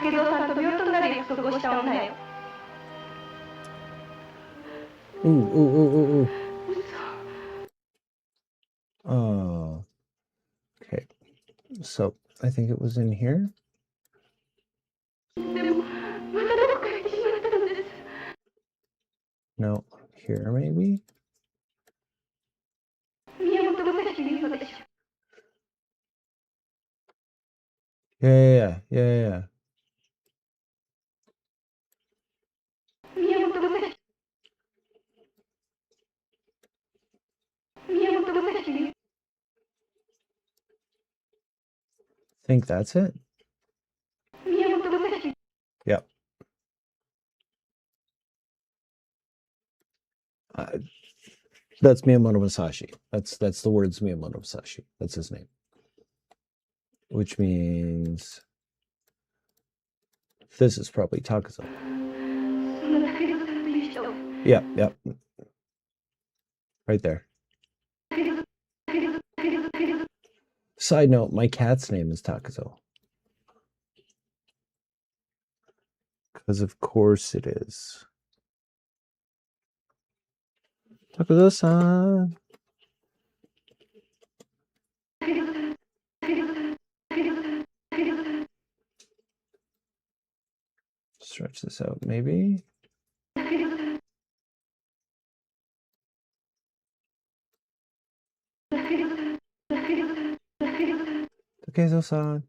武蔵さんと病となる約束をした女よ。Ooh. 嘘。Okay. So, I think it was in here. でも、またどこかへ行ってしまったのです。No, here maybe? 宮本武蔵のようでしょ。Yeah. 宮本武蔵。宮本武蔵の。Think that's it? 宮本武蔵。Yep. That's Miyamoto Musashi. That's the words Miyamoto Musashi. That's his name. Which means this is probably Takehiko. そ Yep, yep. Right there. Side note, my cat's name is Takazo. Because of course it is. Takazo-san. Stretch this out, maybe. Takazo-san.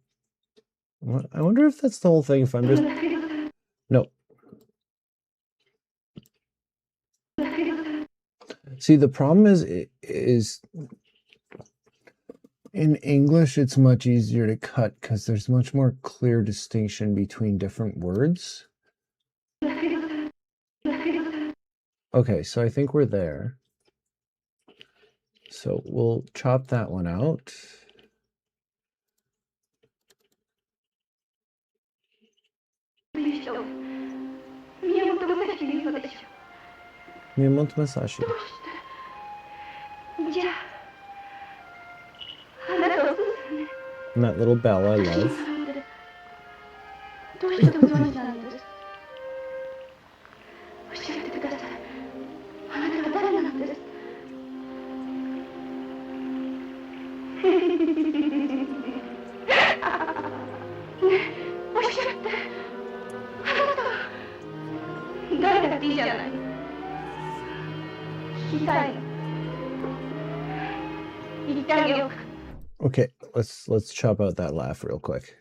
I wonder if that's the whole thing, if I'm just... No. See, the problem is in English, it's much easier to cut because there's much more clear distinction between different words. Okay, so I think we're there. So we'll chop that one out. Miyamoto Musashi. And that little bell I love. Okay, let's chop out that laugh real quick.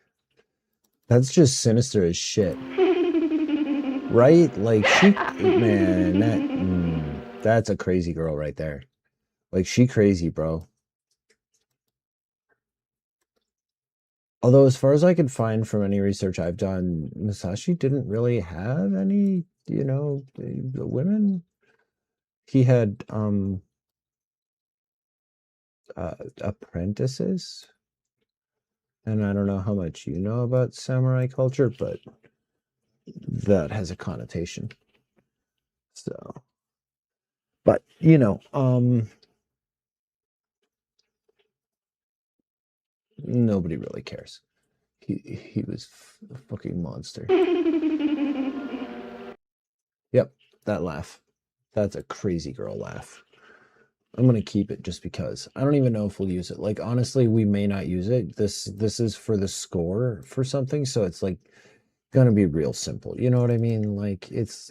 That's just sinister as shit. Right? Like she, man, that's a crazy girl right there. Like she crazy, bro. Although as far as I could find from any research I've done, Musashi didn't really have any, you know, women. He had apprentices. And I don't know how much you know about samurai culture, but that has a connotation. So, but you know, nobody really cares. He was a fucking monster. Yep, that laugh. That's a crazy girl laugh. I'm gonna keep it just because. I don't even know if we'll use it. Like honestly, we may not use it. This is for the score for something, so it's like gonna be real simple. You know what I mean? Like it's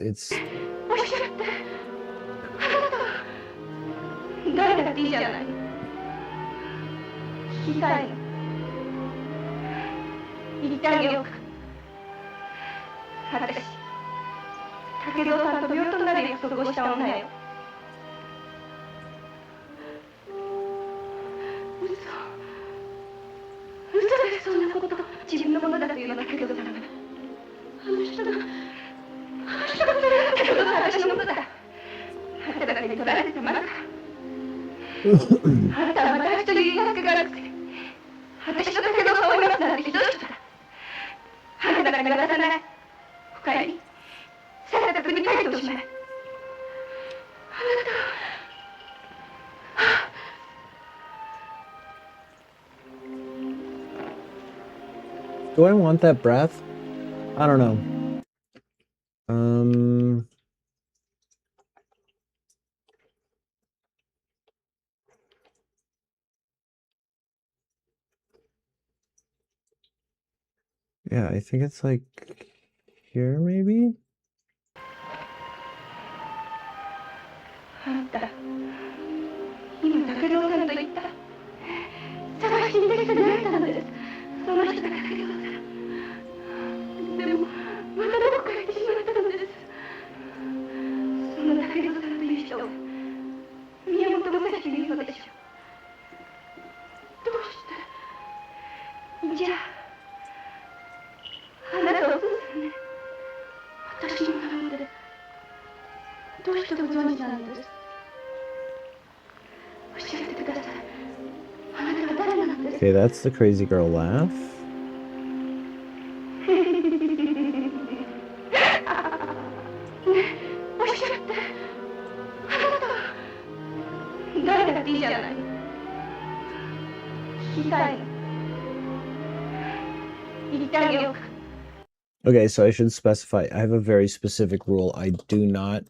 Do I want that breath? I don't know. Yeah, I think it's like here maybe? Okay, that's the crazy girl laugh. ゃない。聞きたいの。言ってあげようか。Okay, so I should specify, I have a very specific rule. I do not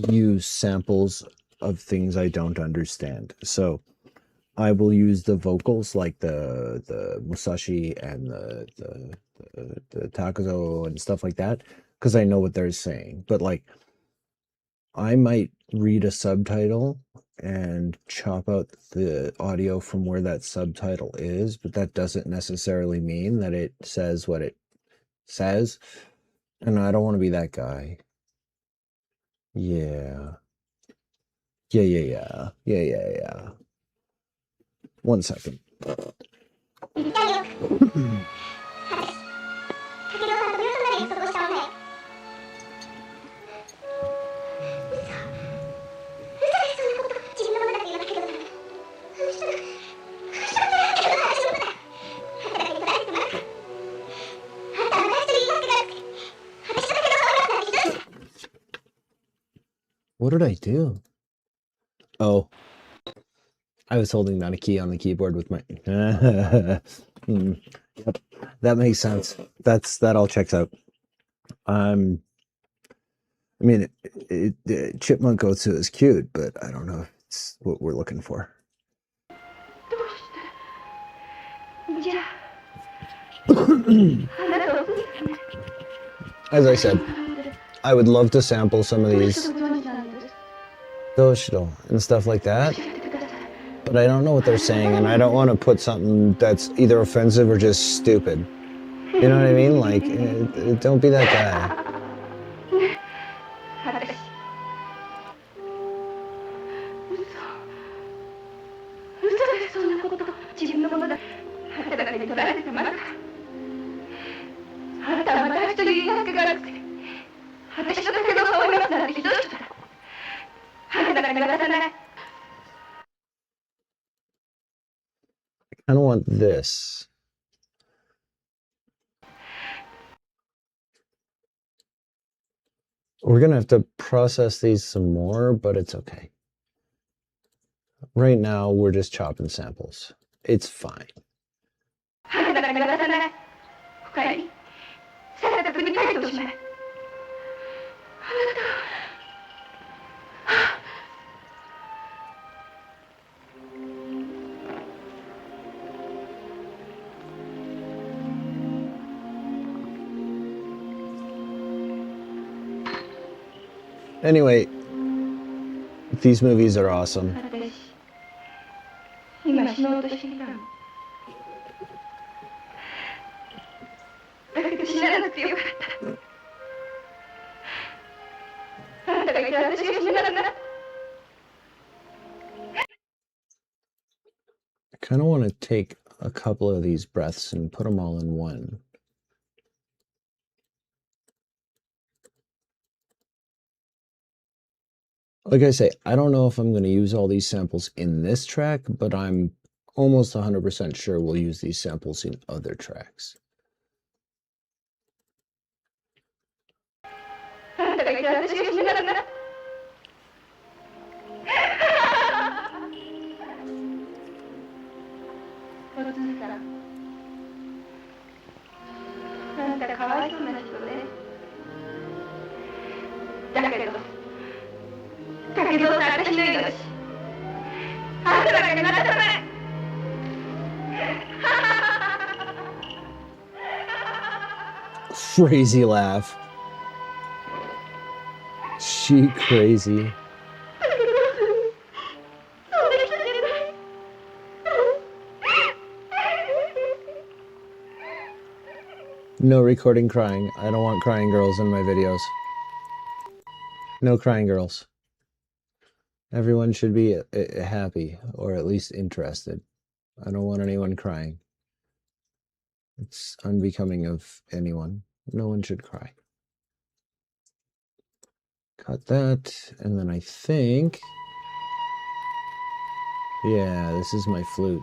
use samples of things I don't understand. So I will use the vocals like the Musashi and the Takehiko and stuff like that because I know what they're saying. But like I might read a subtitle and chop out the audio from where that subtitle is, but that doesn't necessarily mean that it says what it says. And I don't want to be that guy. Yeah. Yeah. 1 second. What did I do? Oh, I was holding down a key on the keyboard with my. Yep, that makes sense. That all checks out. I mean, Chipmunk Otsu is cute, but I don't know if it's what we're looking for. As I said, I would love to sample some of these Doshiro and stuff like that, but I don't know what they're saying, and I don't want to put something that's either offensive or just stupid. You know what I mean? Like, don't be that guy. I kind of want this. We're going to have to process these some more, but it's okay. Right now, we're just chopping samples. It's fine. Anyway, these movies are awesome. I kind of want to take a couple of these breaths and put them all in one. Like I say, I don't know if I'm going to use all these samples in this track, but I'm almost 100% sure we'll use these samples in other tracks. Crazy laugh. She crazy. No recording crying. I don't want crying girls in my videos. No crying girls. Everyone should be happy, or at least interested. I don't want anyone crying. It's unbecoming of anyone. No one should cry. Cut that, and then I think... Yeah, this is my flute.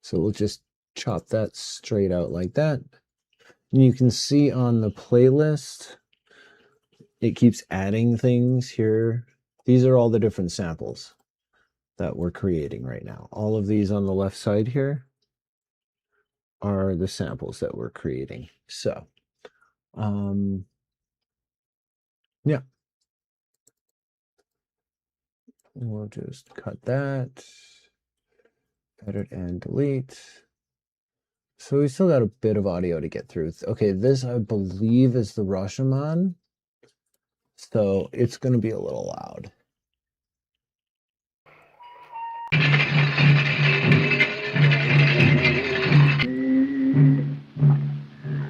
So we'll just chop that straight out like that. And you can see on the playlist, it keeps adding things here. These are all the different samples that we're creating right now. All of these on the left side here are the samples that we're creating. So, yeah. We'll just cut that, edit and delete. So we still got a bit of audio to get through. Okay, this I believe is the Rashomon. So it's going to be a little loud.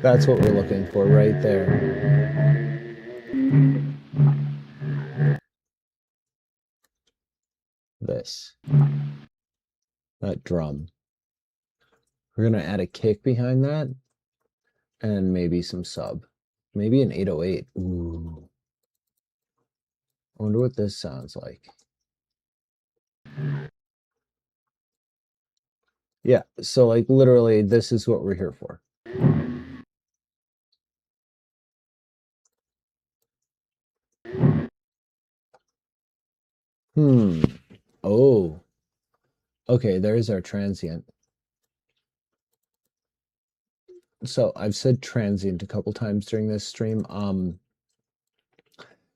That's what we're looking for right there. This. That drum. We're going to add a kick behind that and maybe some sub. Maybe an 808. Ooh. I wonder what this sounds like. Yeah, so like literally this is what we're here for. Oh. Okay, there's our transient. So I've said transient a couple times during this stream.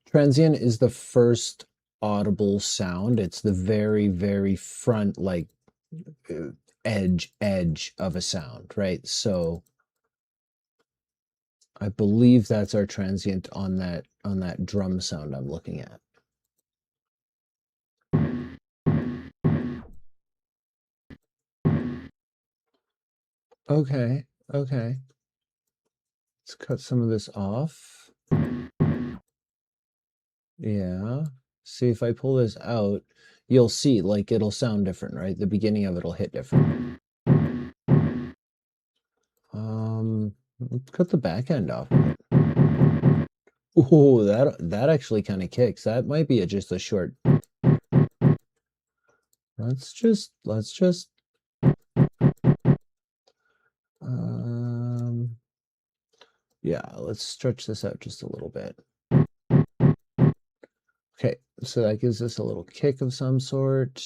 Transient is the first audible sound. It's the very, very front, like edge of a sound, right? So I believe that's our transient on that drum sound I'm looking at. Okay, okay. Let's cut some of this off. Yeah. See, if I pull this out, you'll see, like, it'll sound different, right? The beginning of it'll hit different. Let's cut the back end off. Ooh, that actually kind of kicks. That might be just a short. Let's just yeah, let's stretch this out just a little bit. Okay, so that gives us a little kick of some sort.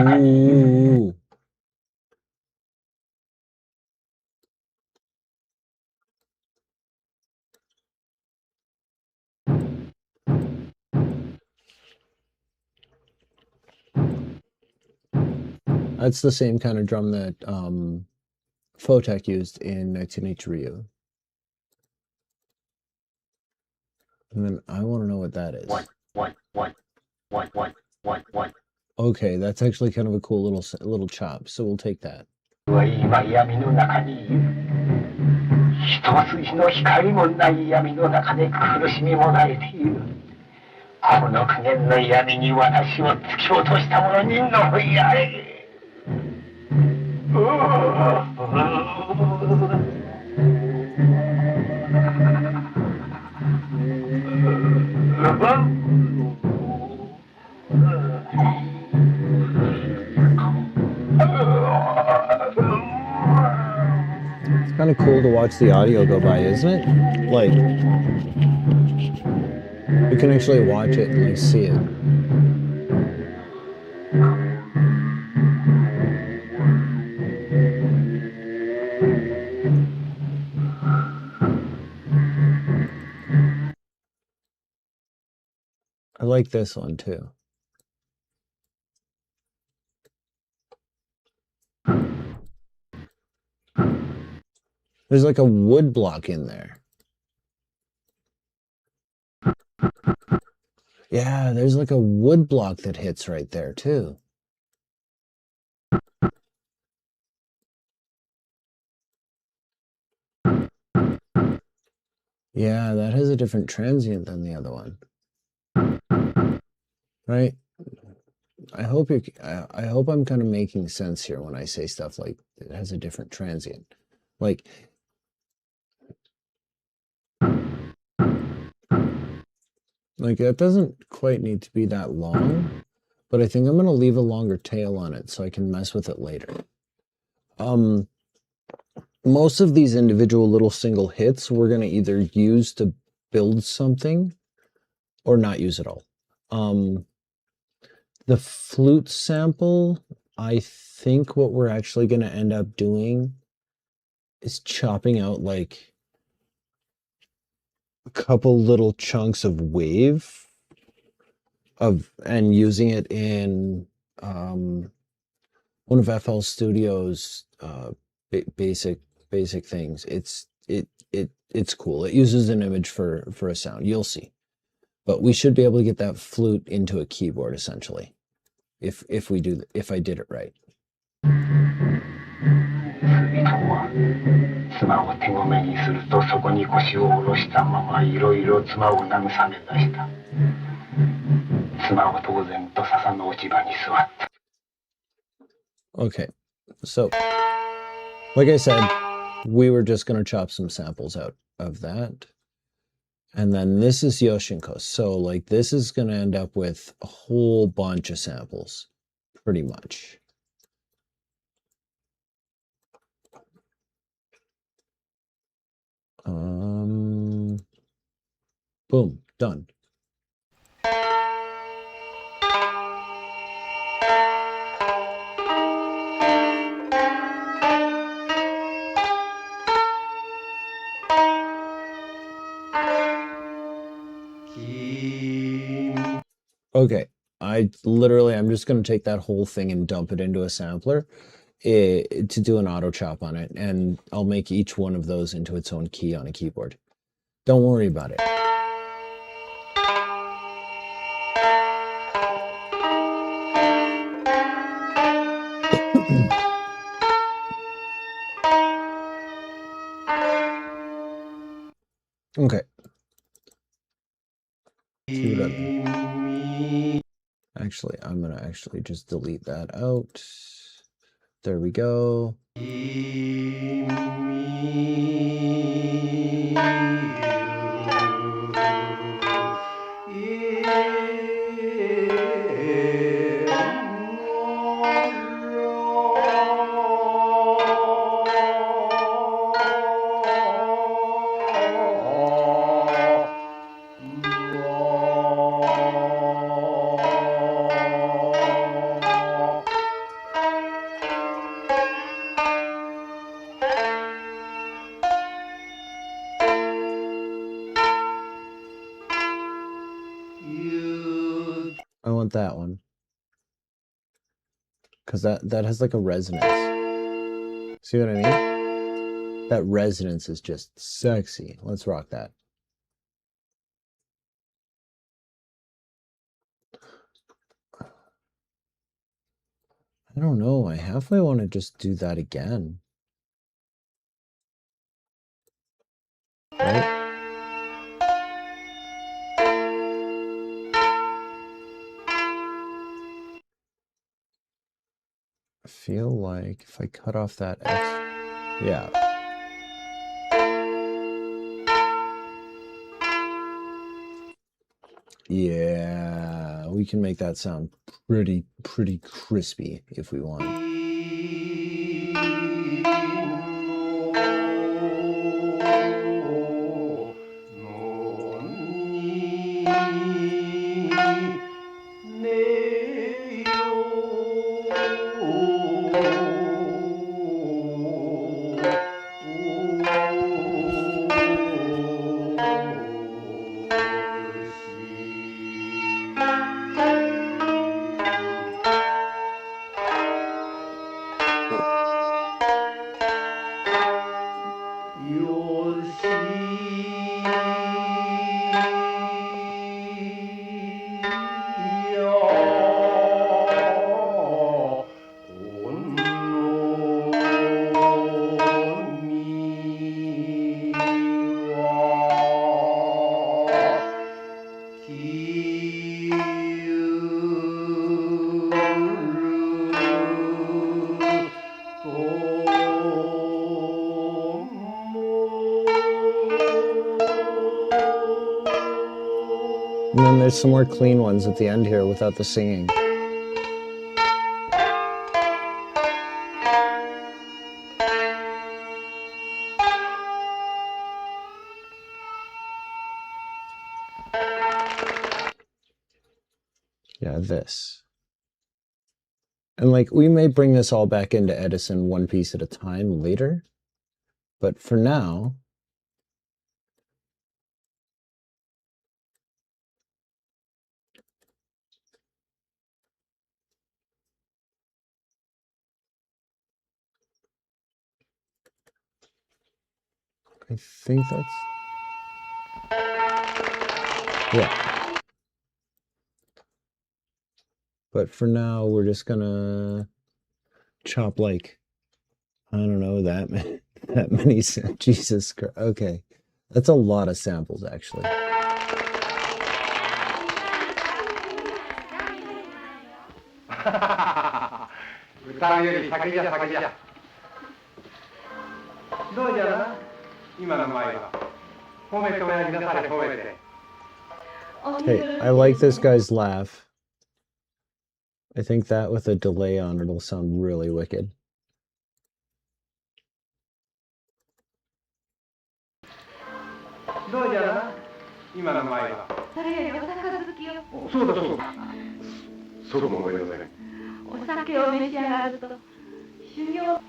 Ooh. That's the same kind of drum that Photek used in 1983. And then I want to know what that is. Okay, that's actually kind of a cool little chop, so we'll take that. It's kind of cool to watch the audio go by, isn't it? Like, you can actually watch it and like see it. I like this one too. There's like a wood block in there. Yeah, there's like a wood block that hits right there too. Yeah, that has a different transient than the other one. Right? I hope I'm kind of making sense here when I say stuff like it has a different transient. Like, Like, that doesn't quite need to be that long, but I think I'm going to leave a longer tail on it so I can mess with it later. Most of these individual little single hits we're going to either use to build something or not use at all. The flute sample, I think what we're actually going to end up doing is chopping out like a couple little chunks of wave and using it in one of FL Studio's basic things. It's cool. It uses an image for a sound. You'll see. But we should be able to get that flute into a keyboard essentially. If I did it right. 妻を手ごめにするとそこに腰を下ろしたままいろいろ妻を慰め出した。妻は当然と笹の落ち葉に座った。 Okay, so like I said, we were just gonna chop some samples out of that. And then this is Yoshinko. So like this is gonna end up with a whole bunch of samples, pretty much. Boom, done. Okay, I'm just going to take that whole thing and dump it into a sampler to do an auto chop on it, and I'll make each one of those into its own key on a keyboard. Don't worry about it. Okay. See what I mean. Actually, I'm going to actually just delete that out. There we go. I want that one. Because that has like a resonance. See what I mean? That resonance is just sexy. Let's rock that. I don't know. I halfway want to just do that again. Right? I feel like if I cut off that X, yeah. Yeah, we can make that sound pretty crispy if we want. And then there's some more clean ones at the end here without the singing. Yeah, this. And like, we may bring this all back into Edison one piece at a time later, but for now, I think that's, yeah. But for now, we're just gonna chop like, I don't know, that many, that many, Jesus Christ. Okay. That's a lot of samples, actually. 歌うより酒じゃ酒じゃ。どうじゃな今の舞は。褒めておやりなされ褒めて。 Hey, I like this guy's laugh. I think that with a delay on it will sound really wicked. どうじゃな今の舞は。それよりお杯を。そうだそうだ。そうかもごめんなさい。お酒を召し上がると修行。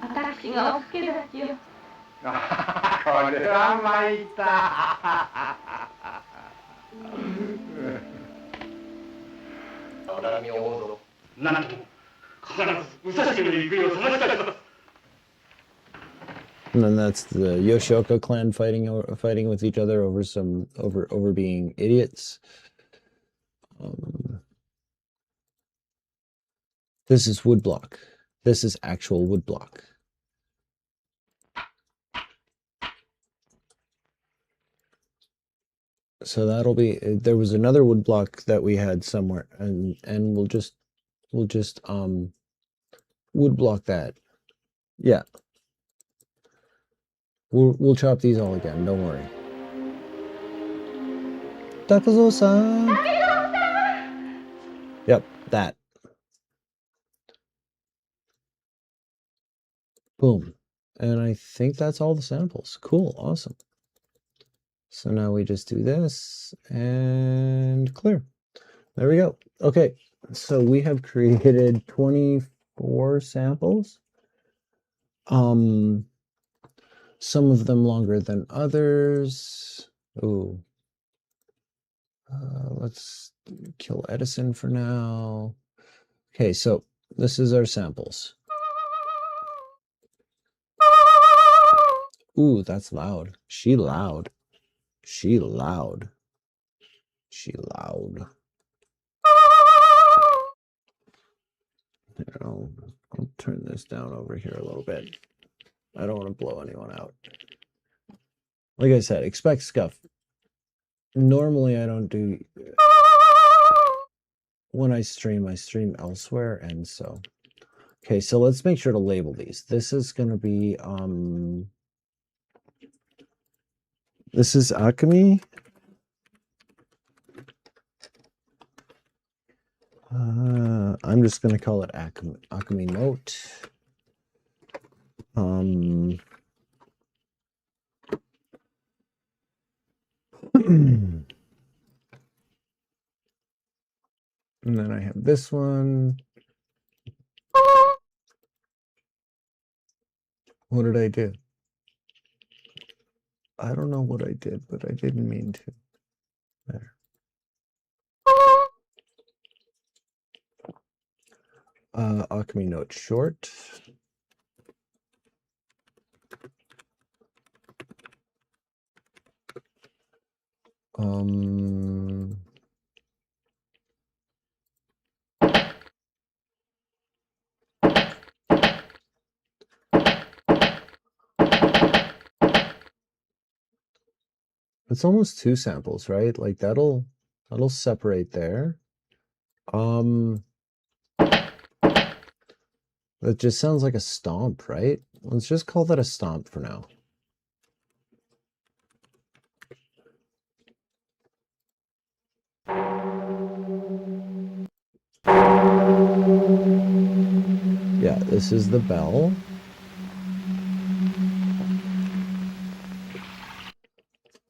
私がお助立ちを。これは参った。恨みを追うぞ。なんと必ず武蔵国に行くよう探したいのだ。 And then that's the Yoshioka clan fighting with each other over over being idiots. This is woodblock. This is actual woodblock. So that'll be, there was another woodblock that we had somewhere, and we'll just woodblock that. Yeah. We'll chop these all again, don't worry. Takuzo-san! Yep, that. Boom. And I think that's all the samples. Cool, awesome. So now we just do this and clear. There we go. Okay, so we have created 24 samples. Some of them longer than others. Ooh. Let's kill Edison for now. Okay, so this is our samples. Ooh, that's loud. She loud. She loud. She loud. I'll turn this down over here a little bit. I don't want to blow anyone out. Like I said, expect scuff. Normally I don't do... When I stream elsewhere, and so... Okay, so let's make sure to label these. This is going to be... This is Akemi. I'm just going to call it Akemi Note. And then I have this one. What did I do? I don't know what I did, but I didn't mean to. There. Akemi Note short. It's almost 2 samples, right? Like that'll separate there. That just sounds like a stomp, right? Let's just call that a stomp for now. This is the bell.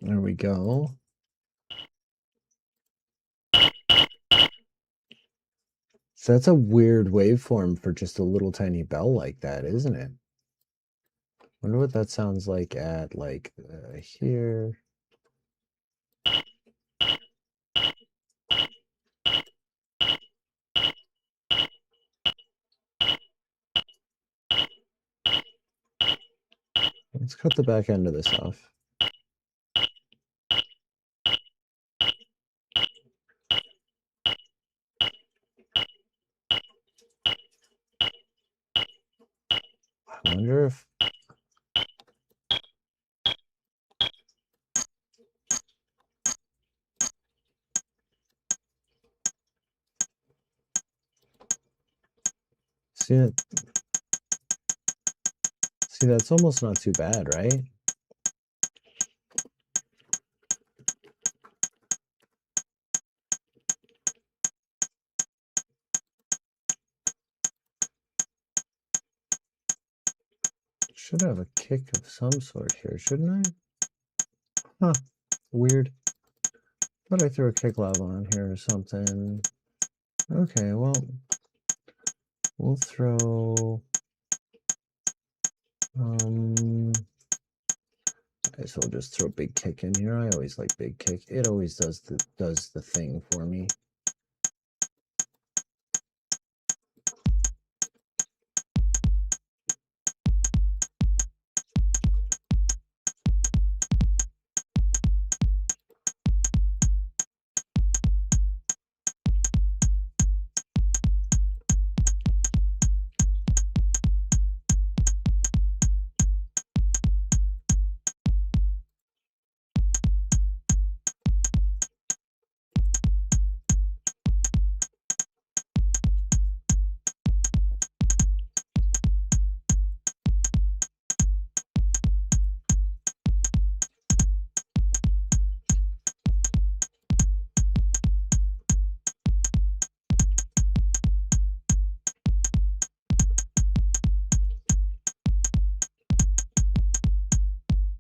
There we go. So that's a weird waveform for just a little tiny bell like that, isn't it? Wonder what that sounds like at like here. Let's cut the back end of this off. I wonder if see it. See, that's almost not too bad, right? Should have a kick of some sort here, shouldn't I? Huh, weird. Thought I threw a kick level on here or something. Okay, well, we'll throw, I guess we'll just throw big kick in here. I always like big kick. It always does the thing for me.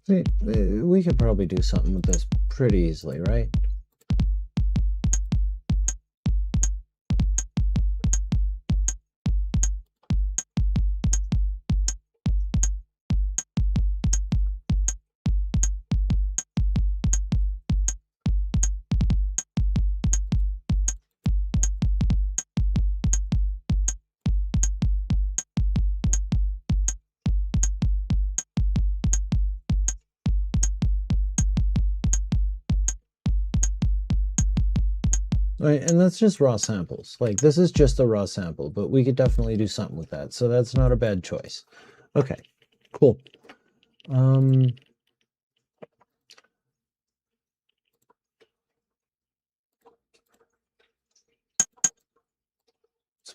See, we could probably do something with this pretty easily, right? Right, and that's just raw samples. Like, this is just a raw sample, but we could definitely do something with that. So that's not a bad choice. Okay, cool. Let's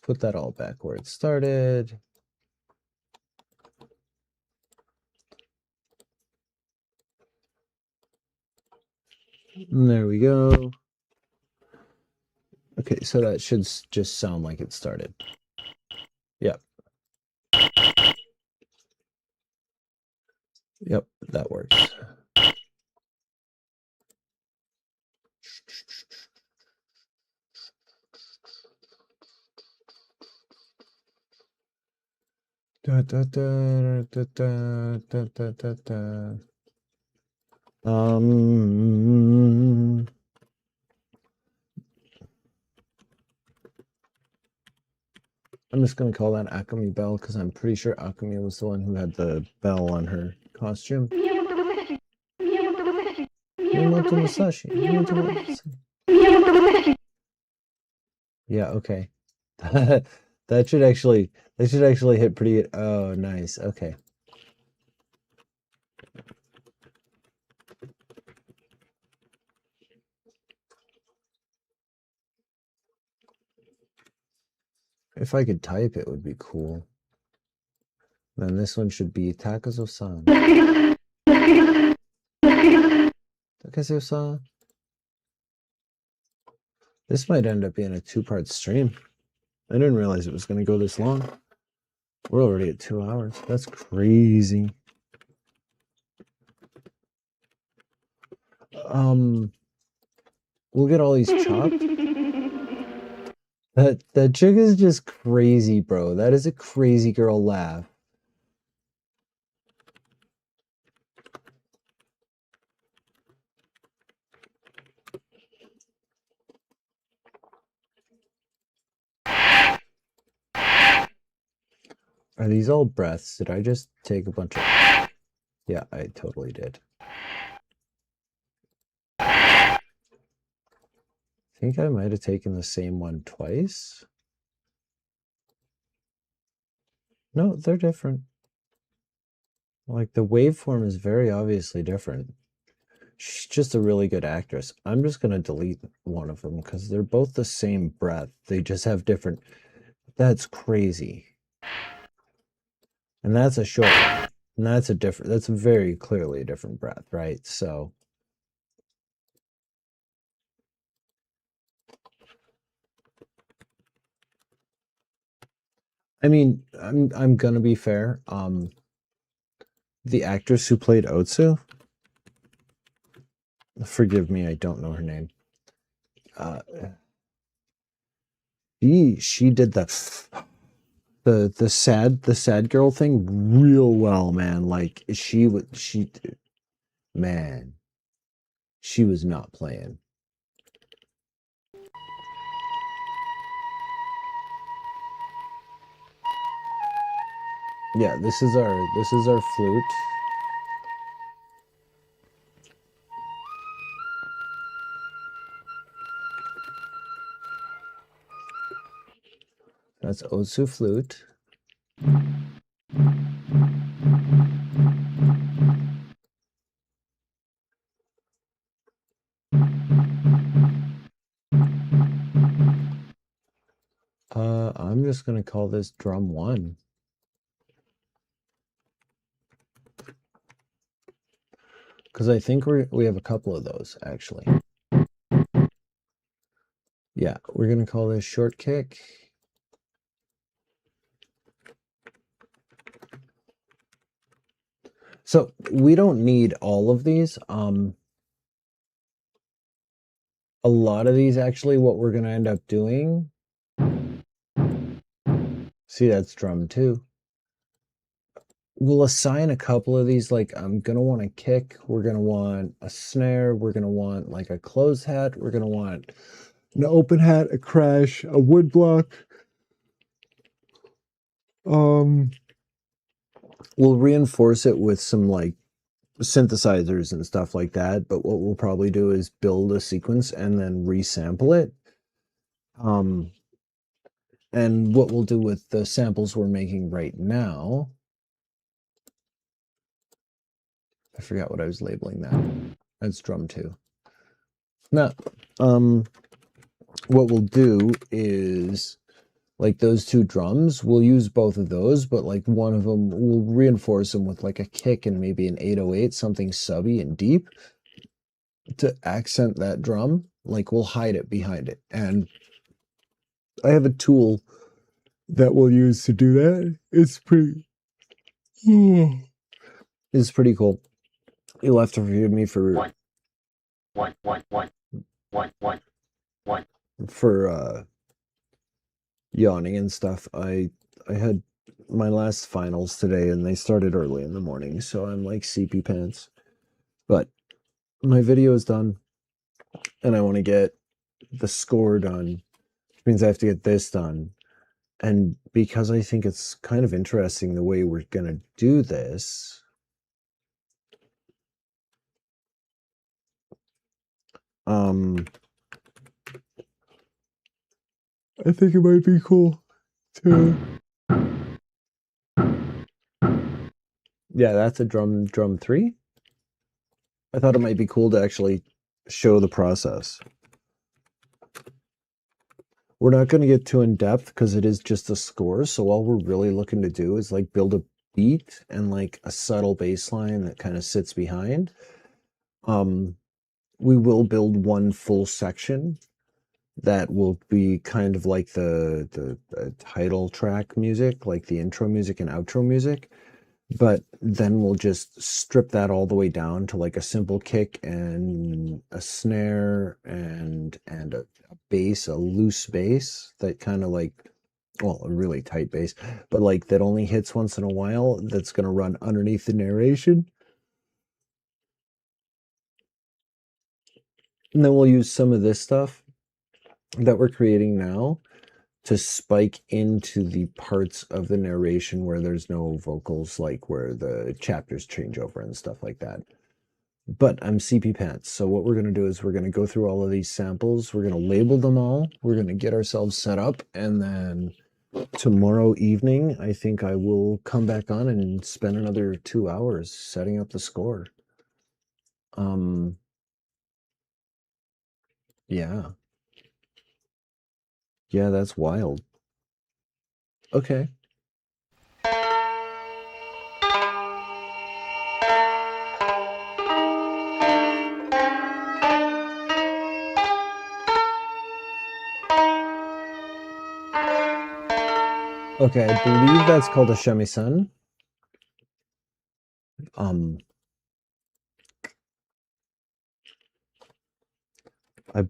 put that all back where it started. And there we go. Okay, so that should just sound like it started. Yep. Yep, that works. Da, da, da, da, da, da, da, da, da. I'm just going to call that Akami Bell because I'm pretty sure Akami was the one who had the bell on her costume. Miyamoto Musashi. Yeah, okay. That should actually hit pretty. Oh, nice. Okay. If I could type, it would be cool. Then this one should be Takazo-san. Takazo-san. This might end up being a two-part stream. I didn't realize it was going to go this long. We're already at 2 hours. That's crazy. We'll get all these chopped. That chick is just crazy, bro. That is a crazy girl laugh. Are these all breaths? Did I just take a bunch of... Yeah, I totally did. I think I might have taken the same one twice. No, they're different. Like, the waveform is very obviously different. She's just a really good actress. I'm just going to delete one of them because they're both the same breath. They just have different... That's crazy. And that's a short one. And that's a different... That's very clearly a different breath, right? So... I mean, I'm gonna be fair. The actress who played Otsu, forgive me, I don't know her name. She did the sad girl thing real well, man. Like she was not playing. Yeah, this is our flute. That's Otsu flute. I'm just gonna call this drum 1. Because I think we have a couple of those, actually. Yeah, we're going to call this short kick. So we don't need all of these. A lot of these, actually, what we're going to end up doing... See, that's drum 2. We'll assign a couple of these, like, I'm going to want a kick, we're going to want a snare, we're going to want, like, a closed hat, we're going to want an open hat, a crash, a wood block. We'll reinforce it with some, like, synthesizers and stuff like that, but what we'll probably do is build a sequence and then resample it. And what we'll do with the samples we're making right now... I forgot what I was labeling that. That's drum 2. Now, what we'll do is, like, those 2 drums, we'll use both of those, but, like, one of them, we'll reinforce them with, like, a kick and maybe an 808, something subby and deep, to accent that drum. Like, we'll hide it behind it. And I have a tool that we'll use to do that. It's pretty... It's pretty cool. You'll have to forgive me for yawning and stuff. I had my last finals today and they started early in the morning, so I'm like CP pants. But my video is done and I want to get the score done, which means I have to get this done. And because I think it's kind of interesting the way we're gonna do this, I think it might be cool to... Yeah, that's a drum 3. I thought it might be cool to actually show the process. We're not going to get too in depth because it is just a score, so all we're really looking to do is like build a beat and like a subtle bass line that kind of sits behind. We will build one full section that will be kind of like the title track music, like the intro music and outro music. But then we'll just strip that all the way down to like a simple kick and a snare and a bass, a loose bass that kind of like, well, a really tight bass, but like that only hits once in a while, that's going to run underneath the narration. And then we'll use some of this stuff that we're creating now to spike into the parts of the narration where there's no vocals, like where the chapters change over and stuff like that. But I'm CP Pants, so what we're going to do is we're going to go through all of these samples, we're going to label them all, we're going to get ourselves set up, and then tomorrow evening, I think I will come back on and spend another 2 hours setting up the score. Yeah. Yeah, that's wild. Okay. Okay, I believe that's called a shamisen. I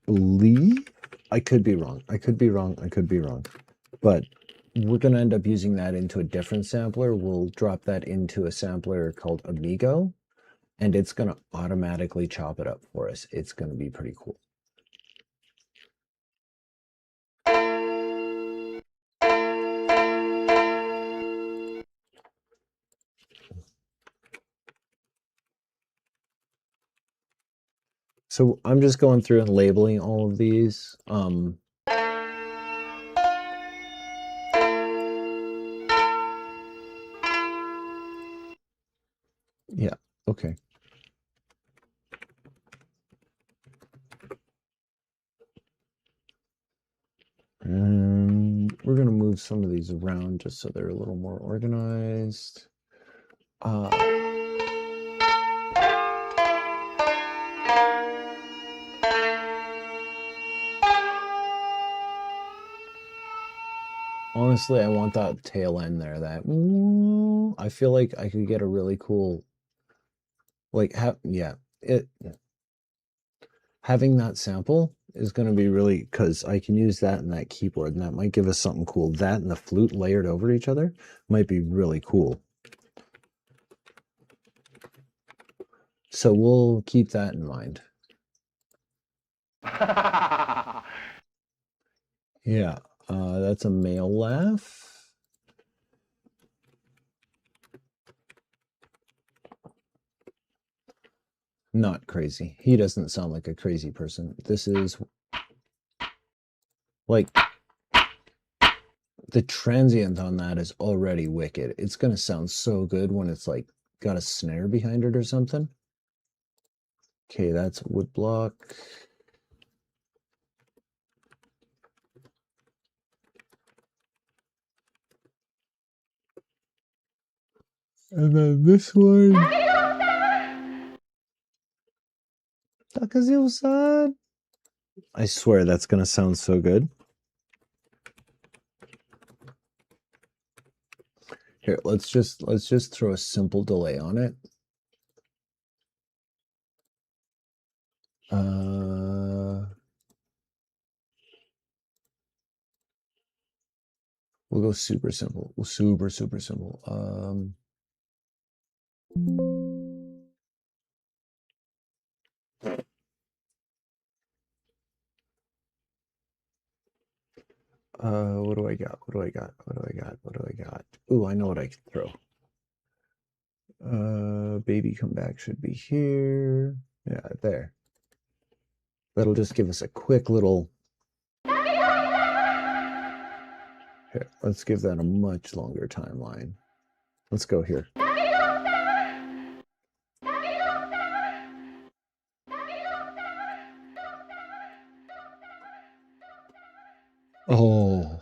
believe, I could be wrong. I could be wrong. I could be wrong. But we're going to end up using that into a different sampler. We'll drop that into a sampler called Amigo, and it's going to automatically chop it up for us. It's going to be pretty cool. So I'm just going through and labeling all of these. Yeah, okay. And we're going to move some of these around just so they're a little more organized. Honestly, I want that tail end there. That I feel like I could get a really cool, like, having that sample is going to be really, because I can use that in that keyboard, and that might give us something cool. That and the flute layered over each other might be really cool. So we'll keep that in mind. Yeah, that's a male laugh. Not crazy. He doesn't sound like a crazy person. This is like the transient on that is already wicked. It's going to sound so good when it's like got a snare behind it or something. Okay, that's woodblock. And then this one. Takazuyo-san. I swear that's going to sound so good. Here, let's just throw a simple delay on it. We'll go super simple. Super simple. What do I got? What do I got? What do I got? What do I got? Ooh, I know what I can throw. Baby come back should be here. Yeah, there. That'll just give us a quick little. Here, let's give that a much longer timeline. Let's go here. Oh.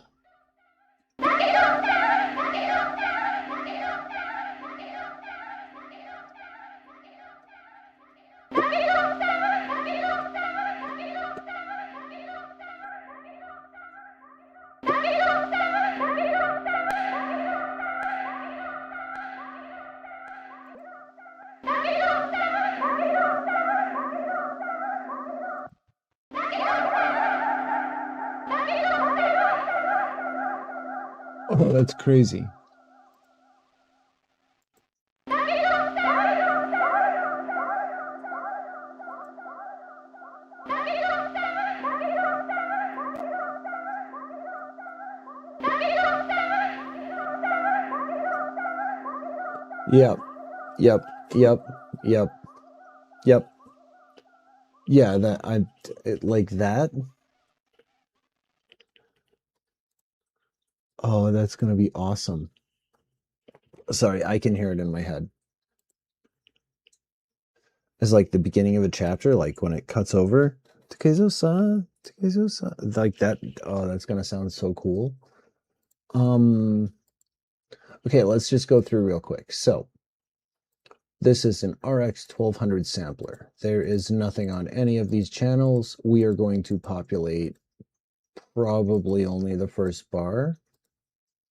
Oh, that's crazy. Yep, yep, yep, yep, yep. Yeah, like that. Oh, that's gonna be awesome. Sorry, I can hear it in my head. It's like the beginning of a chapter, like when it cuts over. Takezo-san, Takezo-san. Like that. Oh, that's gonna sound so cool. Okay, let's just go through real quick. So, this is an RX 1200 sampler. There is nothing on any of these channels. We are going to populate probably only the first bar,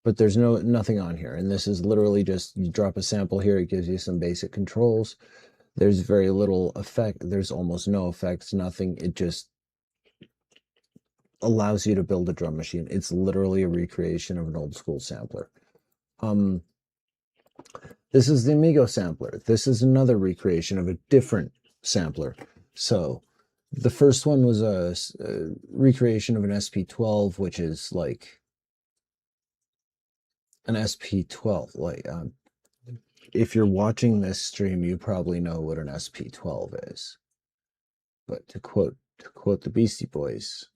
but there's nothing on here. And this is literally just, you drop a sample here, it gives you some basic controls. There's very little effect. There's almost no effects, nothing. It just allows you to build a drum machine. It's literally a recreation of an old school sampler. This is the Amigo sampler. This is another recreation of a different sampler. So the first one was a recreation of an SP12, which is like an SP12. Like, if you're watching this stream, you probably know what an SP12 is. But to quote the Beastie Boys,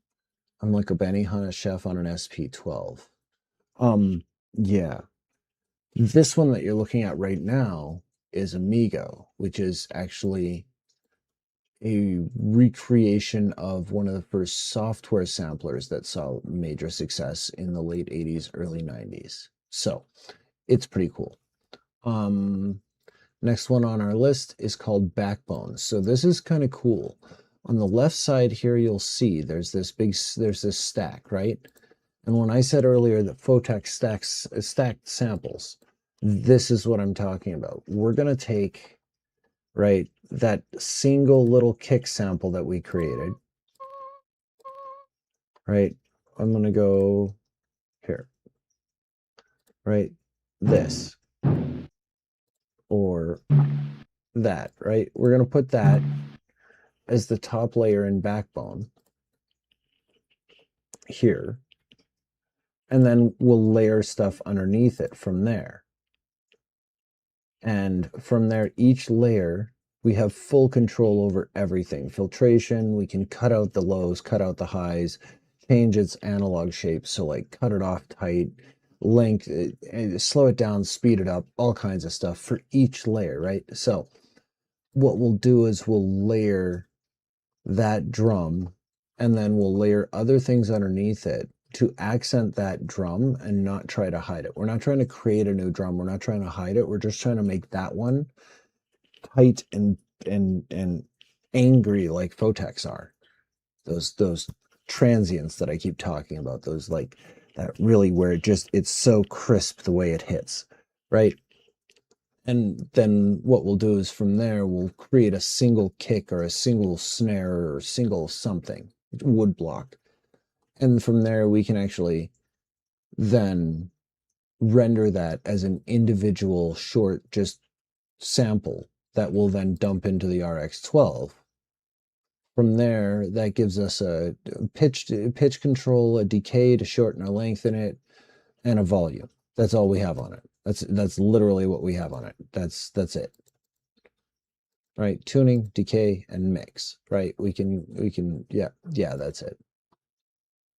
I'm like a Benihana chef on an SP12. Yeah. This one that you're looking at right now is Amigo, which is actually a recreation of one of the first software samplers that saw major success in the late 80s, early 90s. So it's pretty cool. Next one on our list is called Backbone. So this is kind of cool. On the left side here, you'll see there's this stack, right? And when I said earlier that Photek stacked samples, this is what I'm talking about. We're going to take, right, that single little kick sample that we created, right? I'm going to go here, right? This or that, right? We're going to put that as the top layer in Backbone here. And then we'll layer stuff underneath it from there. And from there, each layer, we have full control over everything. Filtration, we can cut out the lows, cut out the highs, change its analog shape. So like cut it off tight, length, slow it down, speed it up, all kinds of stuff for each layer, right? So what we'll do is we'll layer that drum and then we'll layer other things underneath it to accent that drum and not try to hide it. We're not trying to create a new drum. We're not trying to hide it. We're just trying to make that one tight and angry like Photex are. Those transients that I keep talking about, those like that really where it's so crisp the way it hits, right? And then what we'll do is from there, we'll create a single kick or a single snare or single something, wood block. And from there, we can actually then render that as an individual short just sample that will then dump into the RX12. From there, that gives us a pitch control, a decay to shorten or lengthen it, and a volume. That's all we have on it. That's literally what we have on it. That's it. Right? Tuning, decay, and mix. Right? We can yeah, that's it.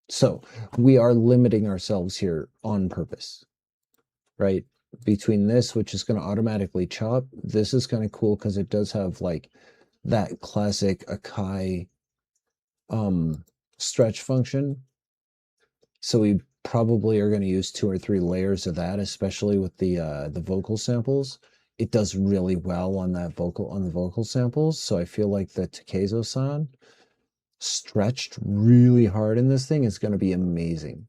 So we are limiting ourselves here on purpose, right? Between this, which is going to automatically chop, this is kind of cool because it does have like that classic Akai stretch function. So we probably are going to use 2 or 3 layers of that, especially with the vocal samples. It does really well on the vocal samples. So I feel like the Takezo-san stretched really hard in this thing is going to be amazing.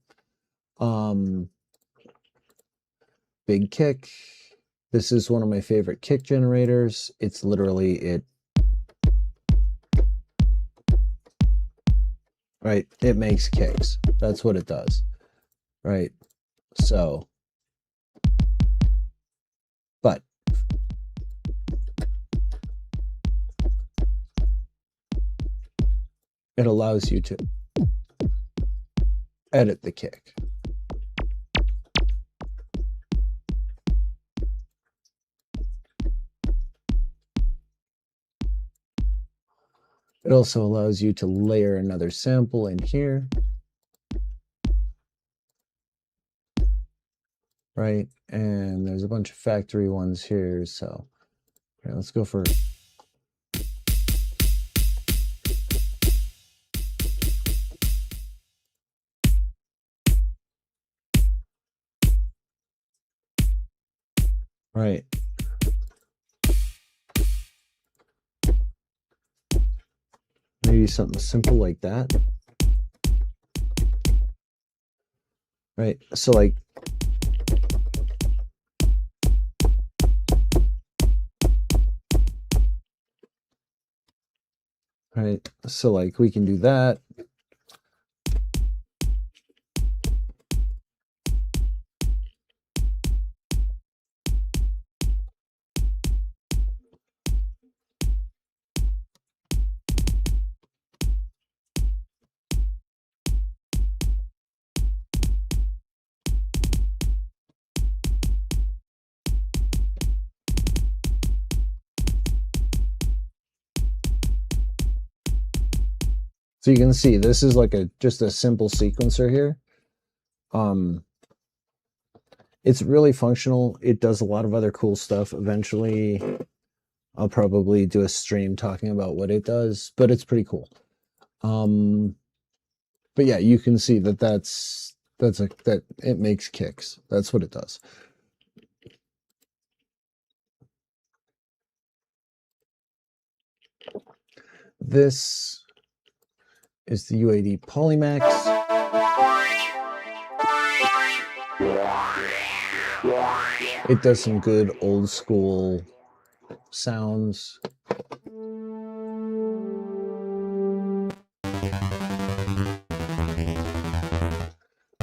Big kick. This is one of my favorite kick generators. It's literally it. Right? It makes kicks. That's what it does. Right? So, but it allows you to edit the kick. It also allows you to layer another sample in here. Right, and there's a bunch of factory ones here, so okay, let's go for right. Maybe something simple like that. Right, so like right, so like we can do that. So you can see this is like just a simple sequencer here. It's really functional. It does a lot of other cool stuff. Eventually, I'll probably do a stream talking about what it does, but it's pretty cool. But yeah, you can see that that it makes kicks. That's what it does. This is the UAD Polymax. It does some good old school sounds.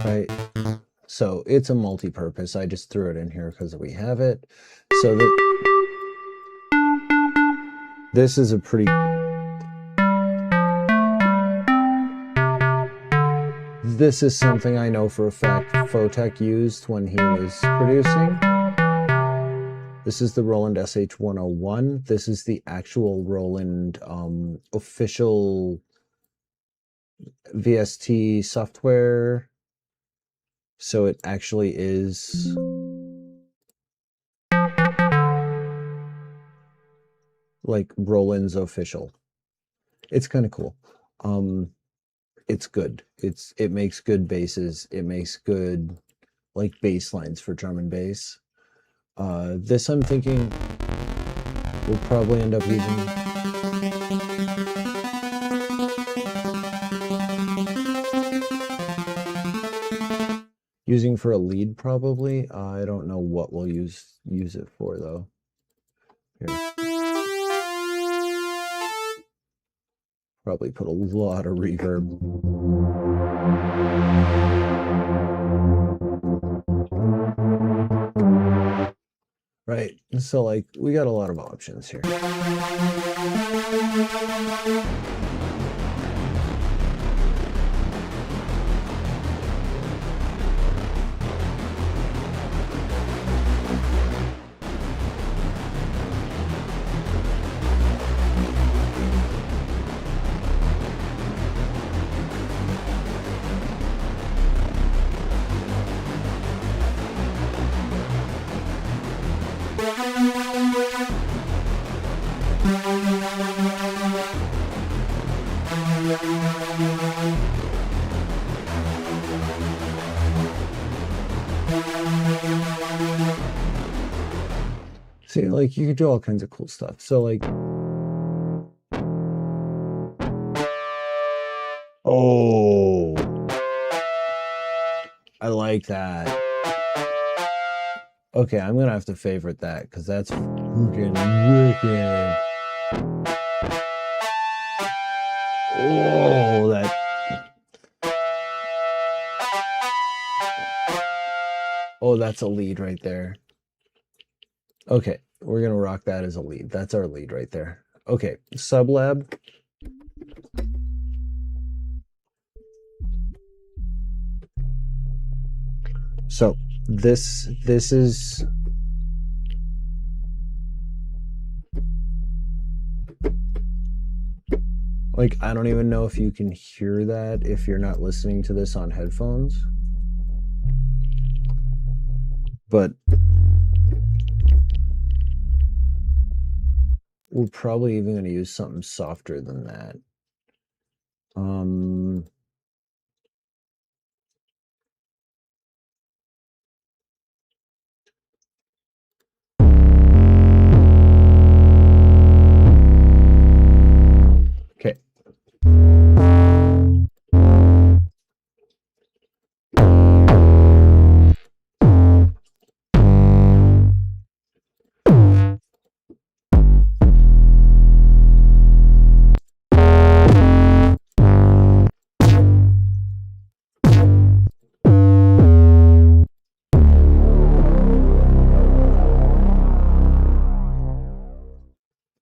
Right. So it's a multi-purpose. I just threw it in here because we have it. So this is a pretty... This is something I know for a fact Photek used when he was producing. This is the Roland SH-101. This is the actual Roland official VST software. So it actually is like Roland's official. It's kind of cool. It's good. It makes good basses. It makes good like bass lines for drum and bass. This I'm thinking we'll probably end up using for a lead probably. I don't know what we'll use it for though. Here. Probably put a lot of reverb. Right, so like we got a lot of options here. See, like, you can do all kinds of cool stuff. So, like... Oh! I like that. Okay, I'm gonna have to favorite that, because that's freaking wicked. Oh, that... Oh, that's a lead right there. Okay, we're gonna rock that as a lead. That's our lead right there. Okay, sublab. So this is like, I don't even know if you can hear that if you're not listening to this on headphones. But we're probably even going to use something softer than that. Okay.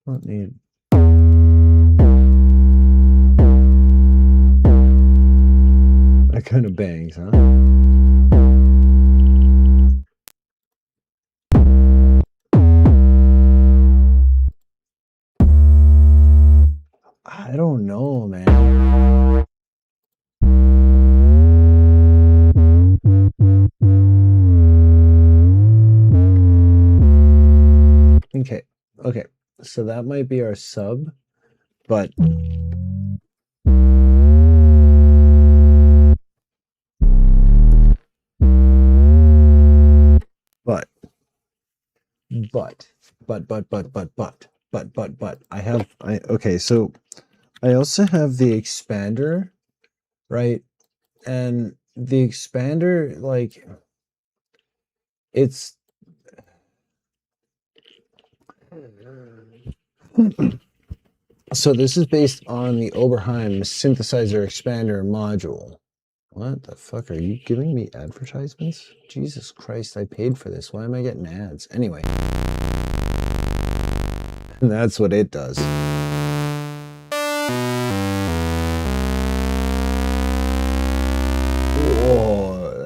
Don't need. That kind of bangs, huh? I don't know, man. Okay, okay. So that might be our sub, but okay, so I also have the expander, right? And the expander, like, it's so this is based on the Oberheim synthesizer expander module. What the fuck? Are you giving me advertisements? Jesus Christ, I paid for this. Why am I getting ads? Anyway. And that's what it does. Whoa,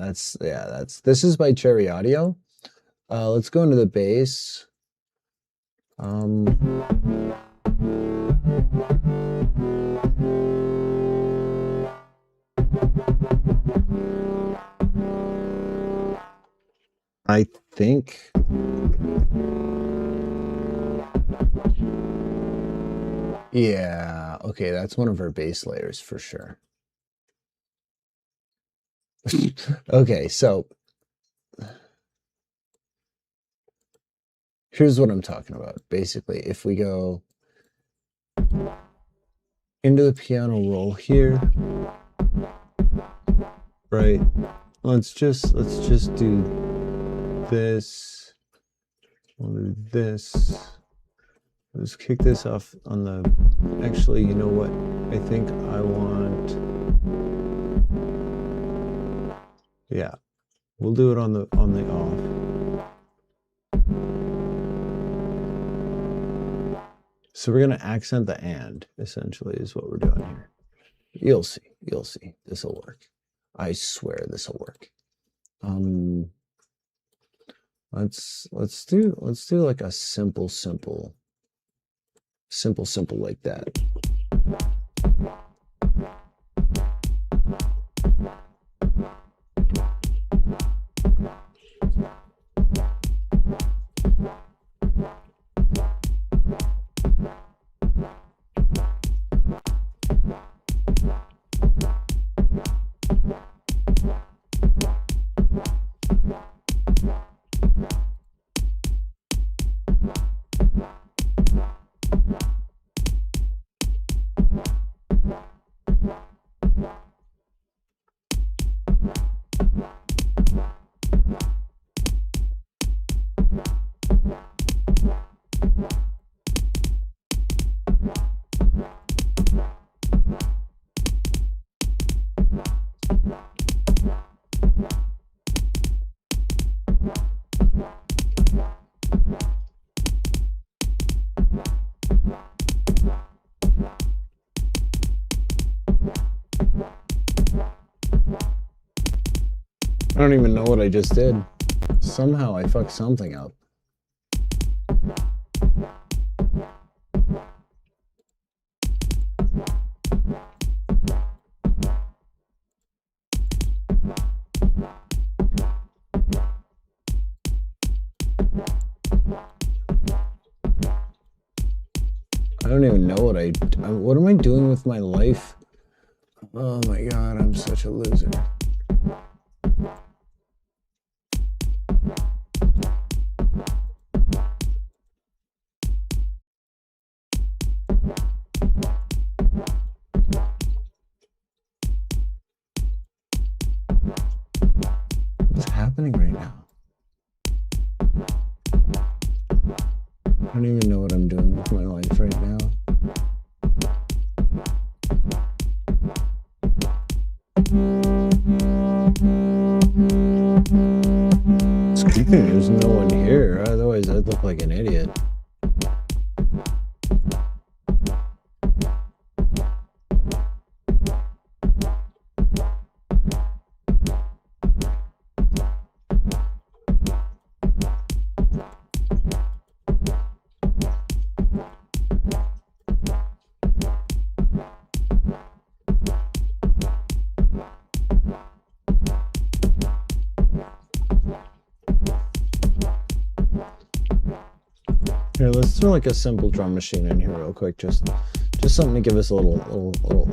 this is by Cherry Audio. Let's go into the bass. I think yeah, okay, that's one of our bass layers for sure. Okay, so here's what I'm talking about. Basically, if we go into the piano roll here, right? Let's just do this. We'll do this. Let's kick this off on the. Actually, you know what? I think I want. Yeah, we'll do it on the off. So we're gonna accent the and, essentially, is what we're doing here. You'll see. This'll work. I swear this'll work. Let's do like a simple like that. I don't even know what I just did. Somehow I fucked something up. I don't even know what am I doing with my life? Oh my god, I'm such a loser. What's happening right now? I don't even know what I'm doing with my life right now. It's good thing there's no one here, otherwise I'd look like an idiot. Here, let's throw like a simple drum machine in here real quick, just something to give us a little.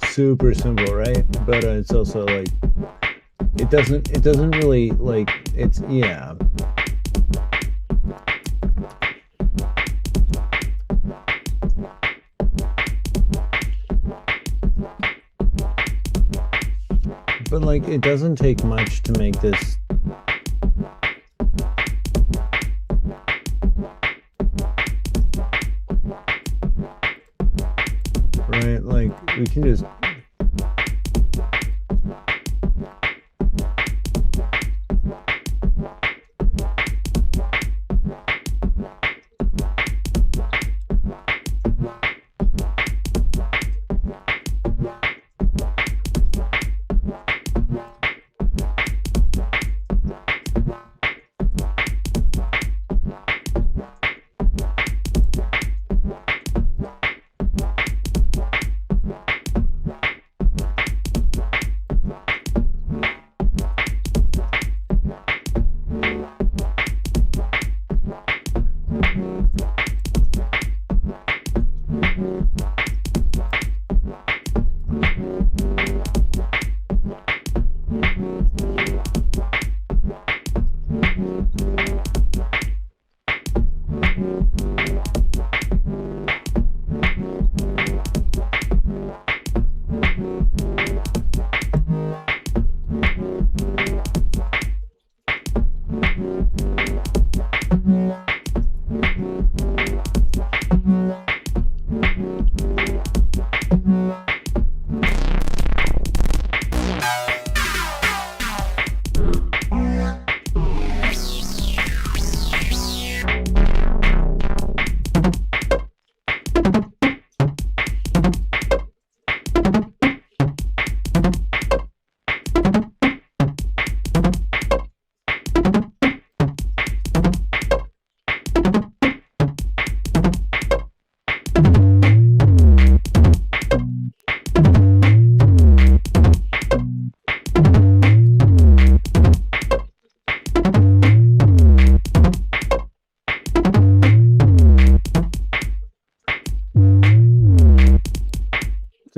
Super simple, right? But it's also like it doesn't really like it's yeah. But like it doesn't take much to make this right, like we can just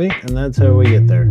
See, and that's how we get there.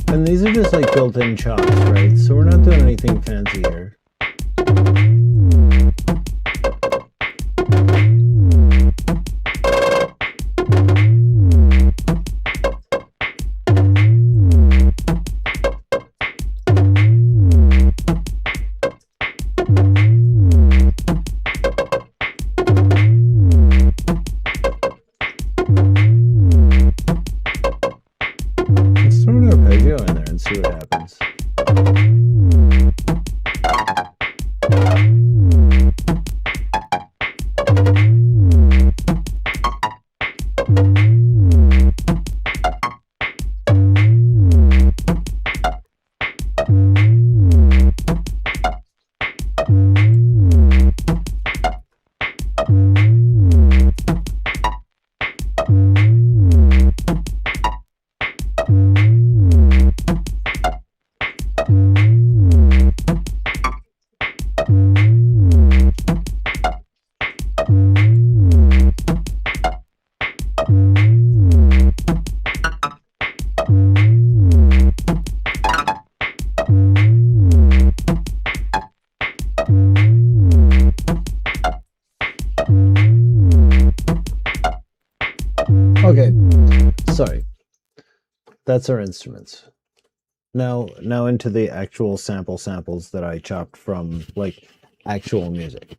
And these are just like built-in chops, right? So we're not doing anything fancy here. Let's throw an arpeggio in there and see what happens. Okay, sorry. That's our instruments. Now into the actual samples that I chopped from like actual music.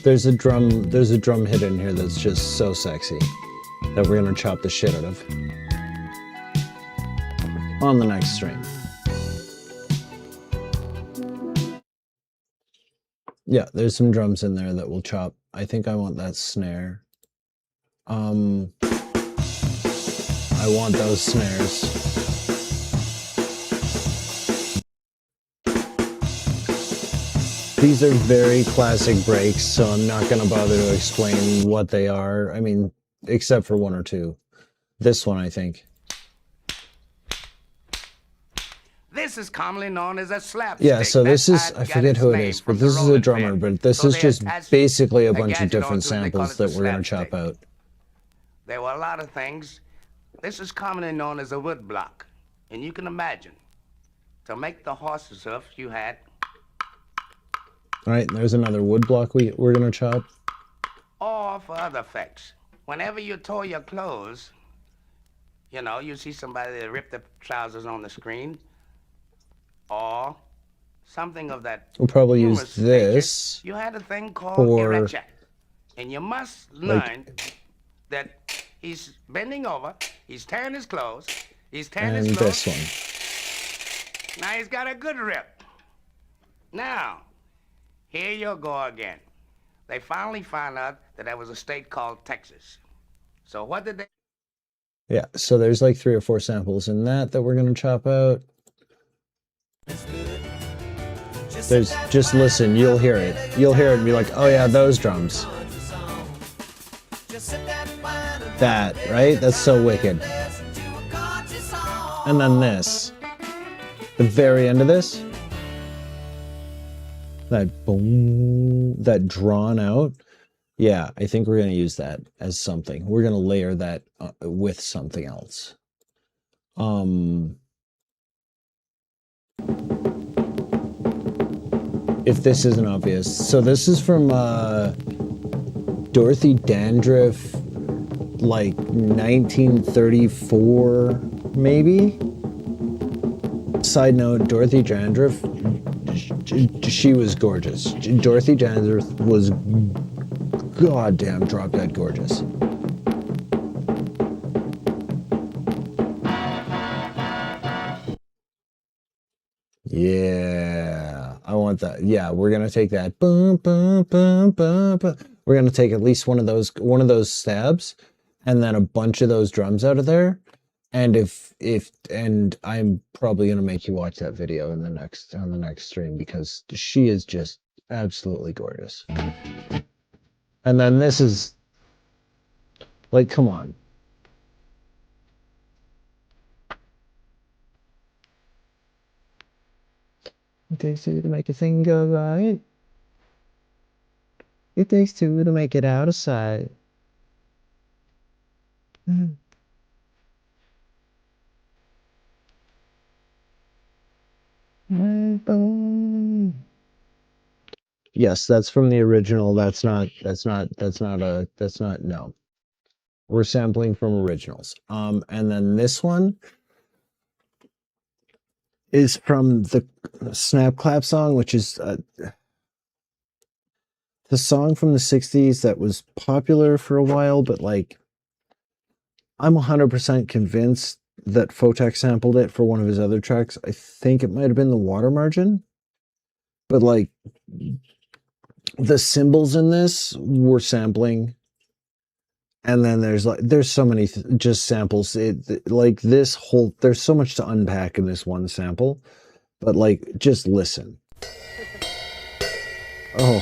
There's a drum hit in here that's just so sexy that we're gonna chop the shit out of on the next string. Yeah, there's some drums in there that we'll chop. I think I want that snare. I want those snares. These are very classic breaks, so I'm not going to bother to explain what they are. I mean, except for one or two. This one, I think. This is commonly known as a slapstick. Yeah, so this is, I forget who it is, but this is a drummer, but this is just basically a bunch of different samples that we're going to chop out. There were a lot of things. This is commonly known as a wood block. And you can imagine, to make the horse's hoof, you had... All right, there's another wood block we're going to chop. Or for other effects. Whenever you tore your clothes, you know, you see somebody that ripped the trousers on the screen, or something of that. We'll probably use this. You had a thing called Hiroshi, and you must learn that he's bending over, he's tearing his clothes, he's tearing his clothes. And this one. Now he's got a good rip. Now, here you go again. They finally found out that there was a state called Texas. So what did they? Yeah, so there's like 3 or 4 samples in that we're gonna chop out. There's, just listen, you'll hear it. You'll hear it and be like, oh yeah, those drums. That, right? That's so wicked. And then this. The very end of this. That boom, that drawn out. Yeah, I think we're going to use that as something. We're going to layer that with something else. If this isn't obvious. So this is from Dorothy Dandruff like 1934, maybe. Side note, Dorothy Dandruff, she was gorgeous. Dorothy Dandruff was goddamn drop dead gorgeous. Yeah, I want that. Yeah, we're gonna take that. Boom, boom, boom, boom, boom. We're gonna take at least one of those stabs, and then a bunch of those drums out of there. And and I'm probably gonna make you watch that video on the next stream because she is just absolutely gorgeous. And then this is like, come on. It takes two to make a thing go right. It takes two to make it out of sight. Yes, that's from the original. No. We're sampling from originals. And then this one is from the Snap Clap song, which is the song from the 60s that was popular for a while, but like, I'm 100% convinced that Photek sampled it for one of his other tracks. I think it might have been The Water Margin, but like, the cymbals in this were sampling. And then there's so many just samples. Like this whole, there's so much to unpack in this one sample, but like, just listen. Oh.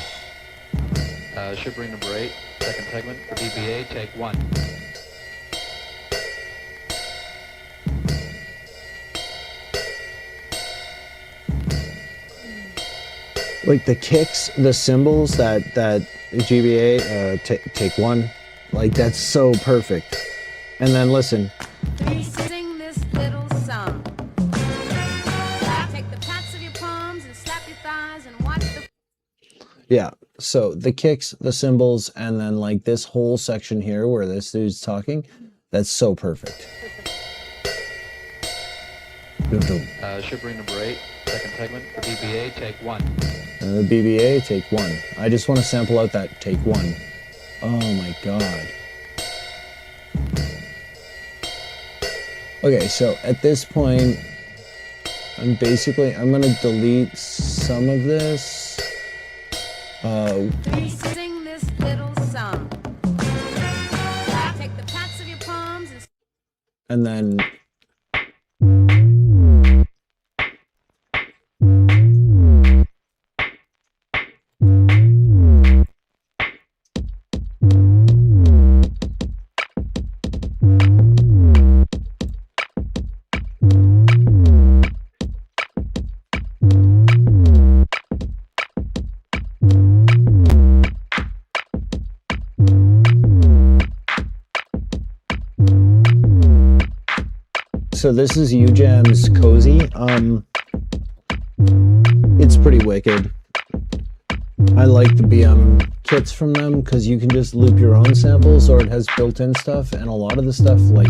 Shivering number 8, second segment for DBA, take 1. Like the kicks, the cymbals that GBA take 1, like that's so perfect. And then listen. Sing this little song. Take the pats of your palms and slap your thighs and watch the. Yeah, so the kicks, the cymbals, and then like this whole section here where this dude's talking, that's so perfect. Shivering number 8, second segment for DBA, take 1. The BBA, take 1. I just want to sample out that take 1. Oh my god. Okay, so at this point, I'm gonna delete some of this. Sing this little song. Take the pats of your palms and then so this is UJam's Cozy. It's pretty wicked. I like the BM kits from them because you can just loop your own samples, or it has built-in stuff, and a lot of the stuff like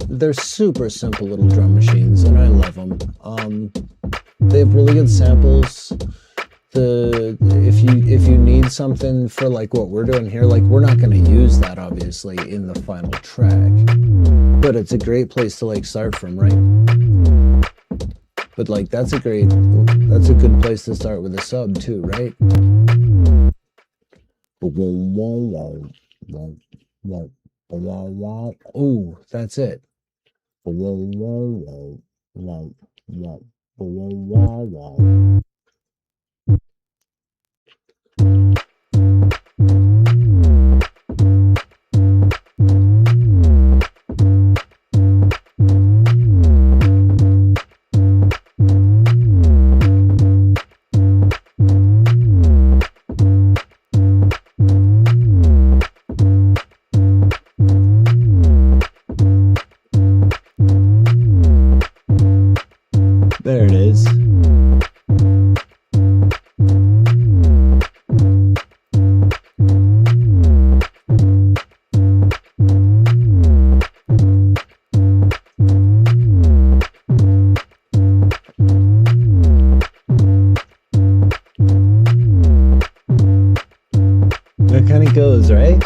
they're super simple little drum machines, and I love them. They have really good samples. If you need something for like what we're doing here, like we're not going to use that obviously in the final track, but it's a great place to like start from, right? But like that's a good place to start with a sub too, right? Ooh, that's it. There it is. That kind of goes, right?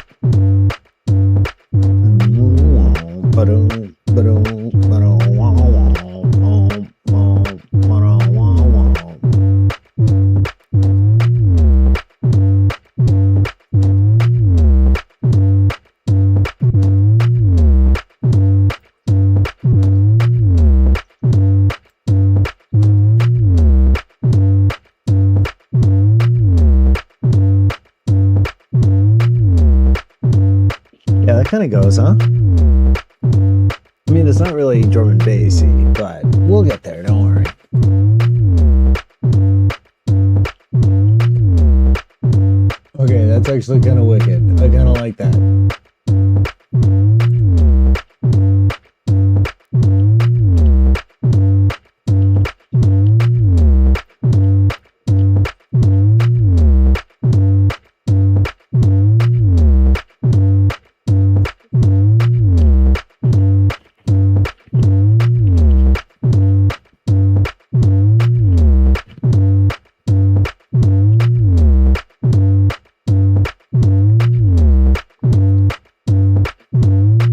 Yeah, that kind of goes, huh? I mean, it's not really drum and bassy, but we'll get there, don't worry. Okay, that's actually kind of wicked. I kind of like that.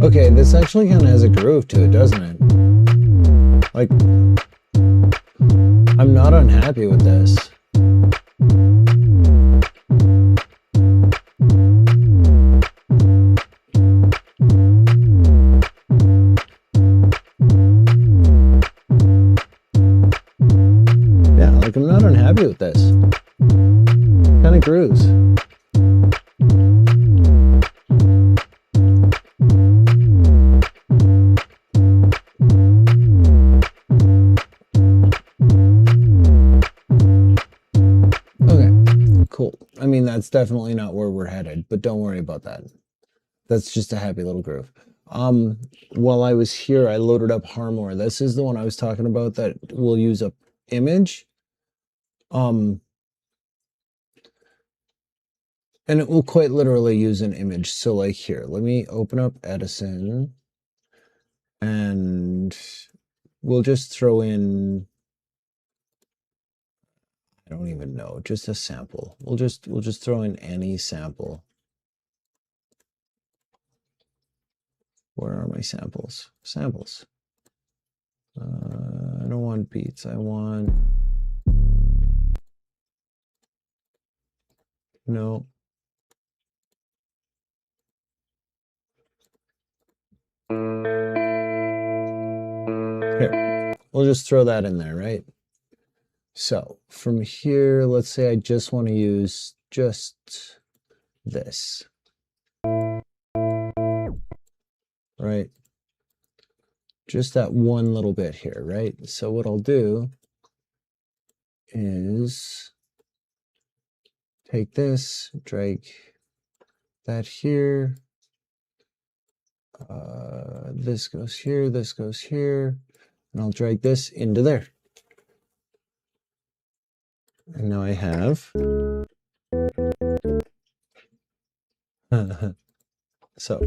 Okay, this actually kind of has a groove to it, doesn't it? Like, I'm not unhappy with this. Yeah, like I'm not unhappy with this. Kind of grooves. Cool. I mean, that's definitely not where we're headed, but don't worry about that. That's just a happy little groove. While I was here, I loaded up Harmor. This is the one I was talking about that will use a image. And it will quite literally use an image. So like here, let me open up Edison and we'll just throw in, I don't even know, just a sample. We'll just throw in any sample. Where are my samples? Samples. I don't want beats. I want, no. Here, we'll just throw that in there, right? So from here, let's say I just want to use just this, right? Just that one little bit here, right? So what I'll do is take this, drag that here. This goes here, this goes here, and I'll drag this into there. And now I have so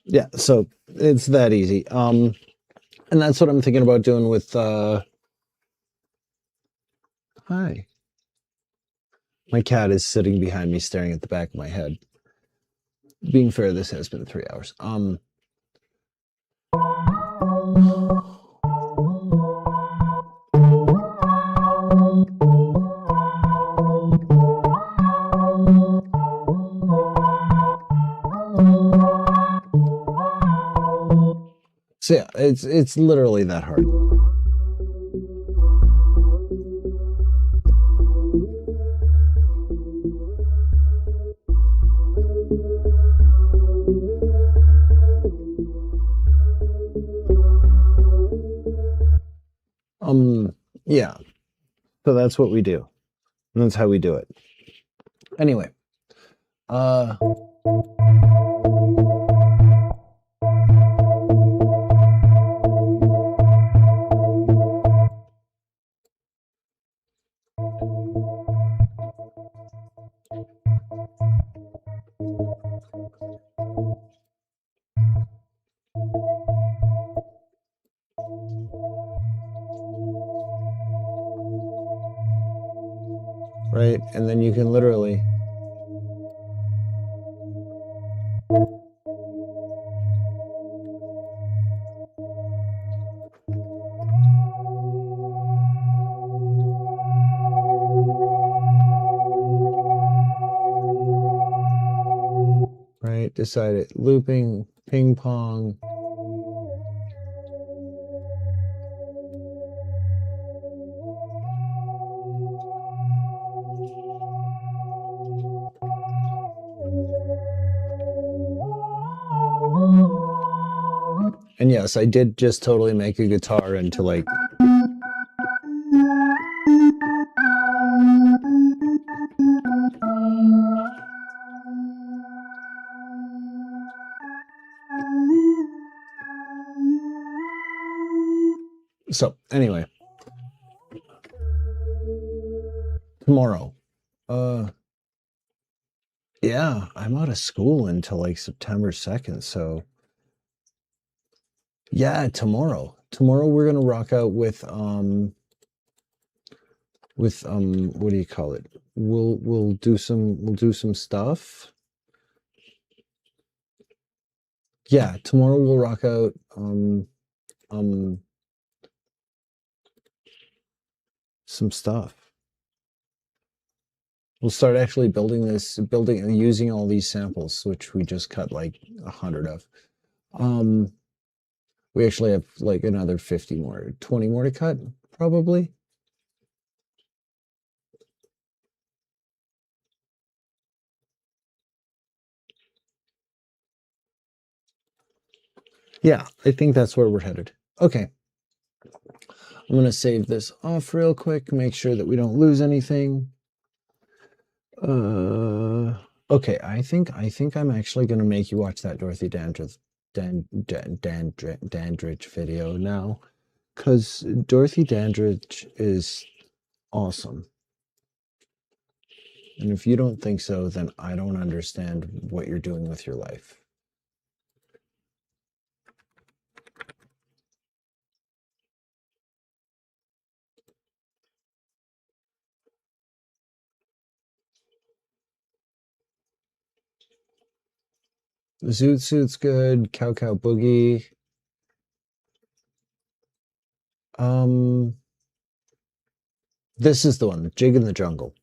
yeah, so it's that easy. And that's what I'm thinking about doing with hi. My cat is sitting behind me staring at the back of my head. Being fair, this has been 3 hours. So yeah, it's literally that hard. Yeah. So that's what we do. And that's how we do it. Anyway. Right, and then you can literally right, decide it. Looping, ping pong. And yes, I did just totally make a guitar into like so anyway. Tomorrow. Yeah, I'm out of school until like September 2nd, so yeah, tomorrow. Tomorrow we're gonna rock out with what do you call it? We'll do some stuff. Yeah, tomorrow we'll rock out some stuff. We'll start actually building and using all these samples, which we just cut like 100 of. We actually have like another 50 more, 20 more to cut, probably. Yeah, I think that's where we're headed. Okay. I'm going to save this off real quick, make sure that we don't lose anything. Okay, I think I'm actually going to make you watch that Dorothy Dandridge video now, because Dorothy Dandridge is awesome. And if you don't think so, then I don't understand what you're doing with your life. Zoot Suit's good. Cow Cow Boogie. This is the one, Jig in the Jungle.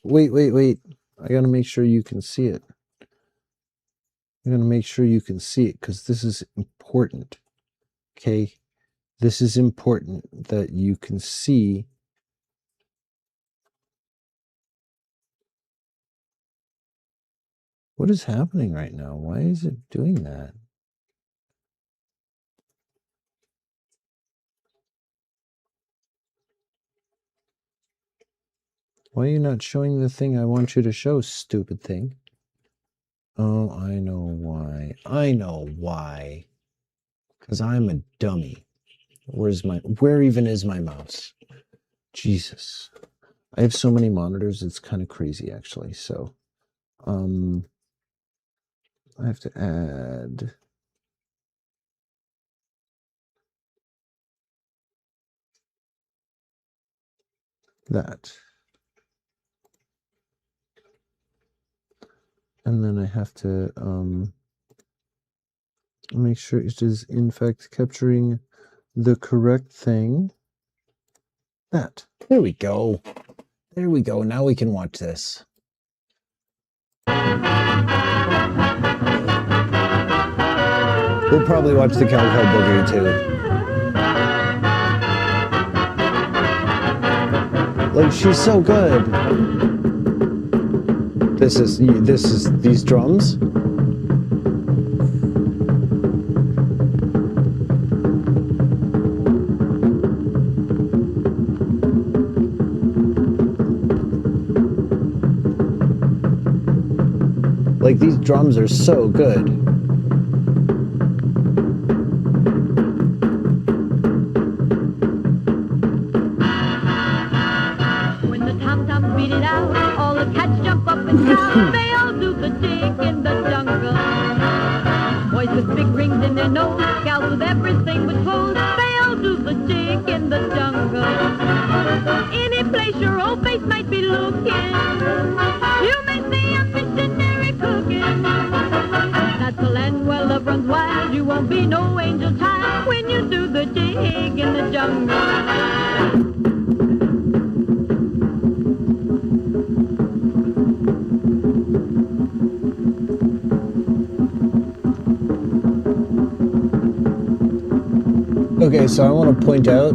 Wait. I gotta make sure you can see it. I'm gonna make sure you can see it because this is important. Okay? This is important that you can see. What is happening right now? Why is it doing that? Why are you not showing the thing I want you to show, stupid thing? Oh, I know why. I know why. Because I'm a dummy. Where even is my mouse? Jesus. I have so many monitors, it's kind of crazy actually. So, I have to add that. And then I have to make sure it is in fact capturing the correct thing. That. There we go. There we go. Now we can watch this. We'll probably watch the Calico Boogie too. Like, she's so good. This is these drums. Like, these drums are so good. When the tom-toms beat it out, all the cats jump up and down. They all do the jig in the jungle. Boys with big rings in their nose, gals with everything but clothes. They all do the jig in the jungle. Any place your old face might be looking, you may see a missionary cooking. That's the land where love runs wild. You won't be no angel child when you do the jig in the jungle. Okay, so I want to point out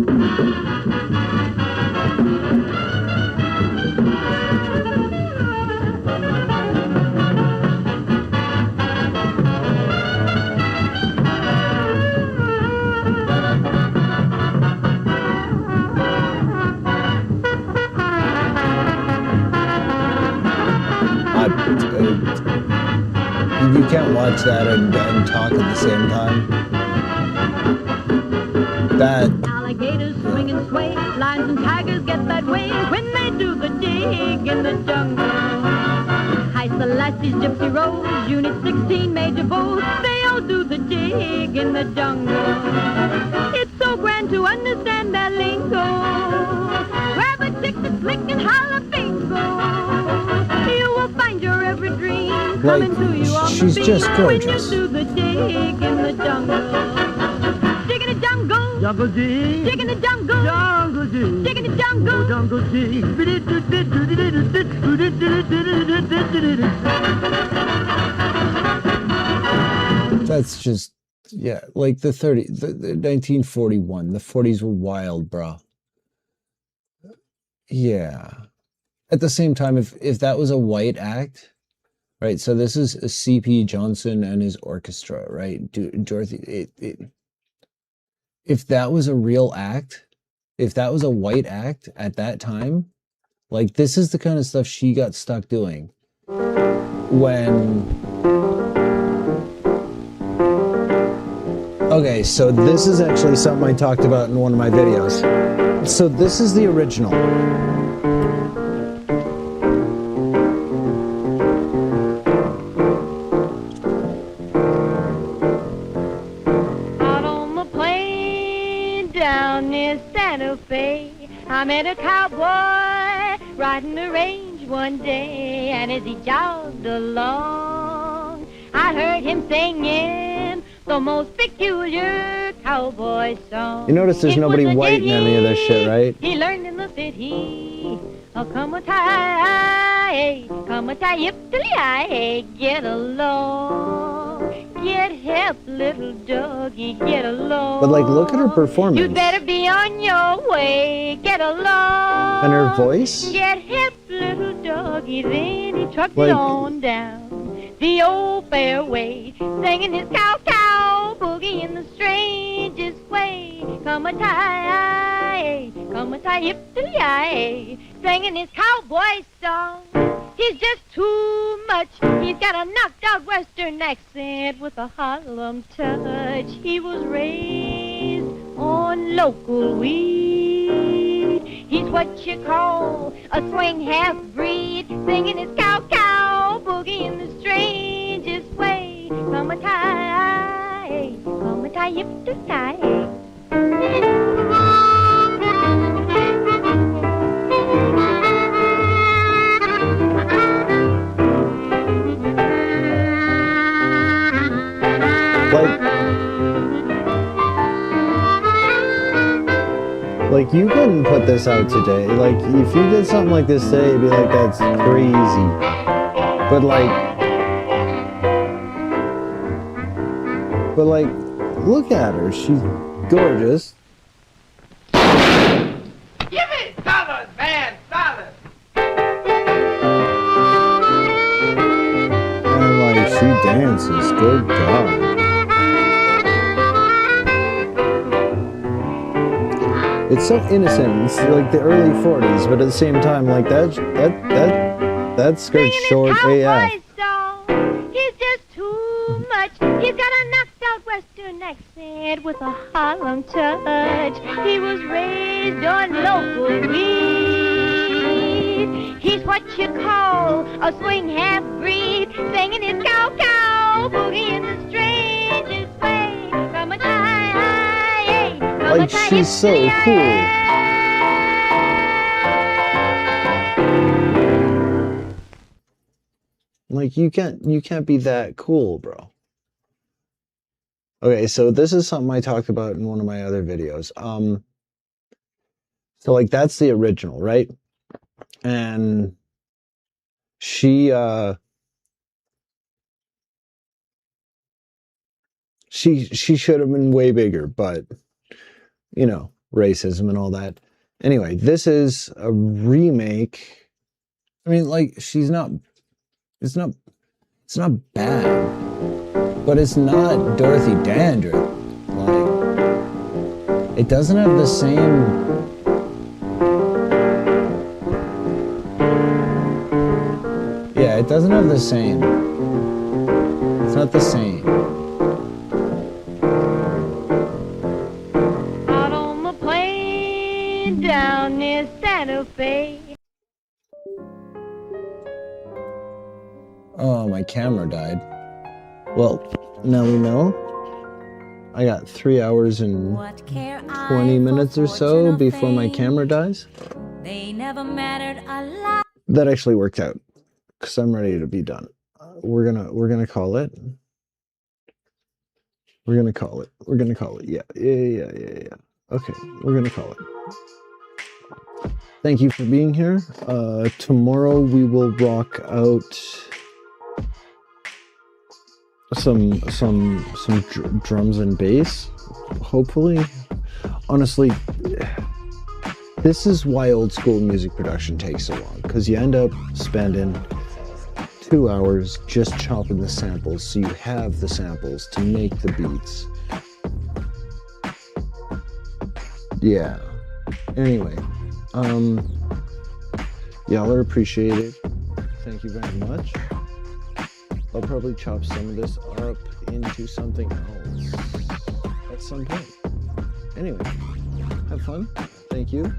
you can't watch that and talk at the same time. That alligators swing and sway, lions and tigers get that way when they do the jig in the jungle. High Celestis, Gypsy Rose, Unit 16, Major Bowes, they all do the jig in the jungle. It's so grand to understand their lingo. Grab a chick that's slick and holla bingo. You will find your every dream coming to you on she's the beat just gorgeous. when you do the jig in the jungle. Jig in the jungle. Jungle jig, Jig in the jungle. jungle jig, Jig in the jungle. jungle jig. That's just, yeah, like the 1941, the 40s were wild, bro. Yeah. At the same time, if that was a white act, right? So this is a C.P. Johnson and his orchestra, right? Dorothy, if that was a real act, if that was a white act at that time, like, this is the kind of stuff she got stuck doing when... Okay, so this is actually something I talked about in one of my videos. So this is the original. Out on the plain down near Santa Fe, I met a cowboy riding the range one day, and as he jogged along, I heard him singing the most peculiar cowboy song. You notice there's nobody white in any of this shit, right? He learned in the city. Come a tie, yip-tilly-eye, get along. Get help, little doggy, get along. But, like, look at her performance. You'd better be on your way, get along. And her voice? Get help, little doggy, then he trucked Like- it on down the old fairway, singing his cow-cow boogie in the strangest way. Come a tie, yip-tilly-eye, singing his cowboy song. He's just too much. He's got a knocked out western accent with a Harlem touch. He was raised on local weed. He's what you call a swing half-breed, singing his cow-cow boogie in the strangest way. Come a tie, yip-tilly-eye. like, you couldn't put this out today. Like, if you did something like this today, it'd be like, that's crazy. But like, look at her. She's gorgeous. Give me dollars, man, dollars. And like, she dances. Good God. It's so innocent. It's like the early 40s, but at the same time, like that skirt's short AF. He's just too much. He's got a knocked out Western accent with a Harlem touch. He was raised on local weed. He's what you call a swing half-breed, singing his cow-cow, boogie in the strangest way. From a Like, she's so cool. Like, you can't be that cool, bro. Okay, so this is something I talked about in one of my other videos. So like, that's the original, right? And she should have been way bigger, but you know, racism and all that. Anyway, this is a remake. I mean, like, it's not bad, but it's not Dorothy Dandridge. Like, it doesn't have the same. Yeah, it doesn't have the same. It's not the same. out on the plain down near Santa Fe. Oh, my camera died. Well, now we know. I got 3 hours and 20 minutes or so before my camera dies. They never mattered a lot. That actually worked out, because I'm ready to be done. We're gonna call it. We're gonna call it. Yeah. Okay, we're gonna call it. Thank you for being here. Tomorrow we will rock out some drums and bass, hopefully. Honestly, this is why old school music production takes so long, because you end up spending 2 hours just chopping the samples so you have the samples to make the beats. Yeah. Anyway, y'all are appreciated. Thank you very much. I'll probably chop some of this up into something else at some point. Anyway, have fun. Thank you.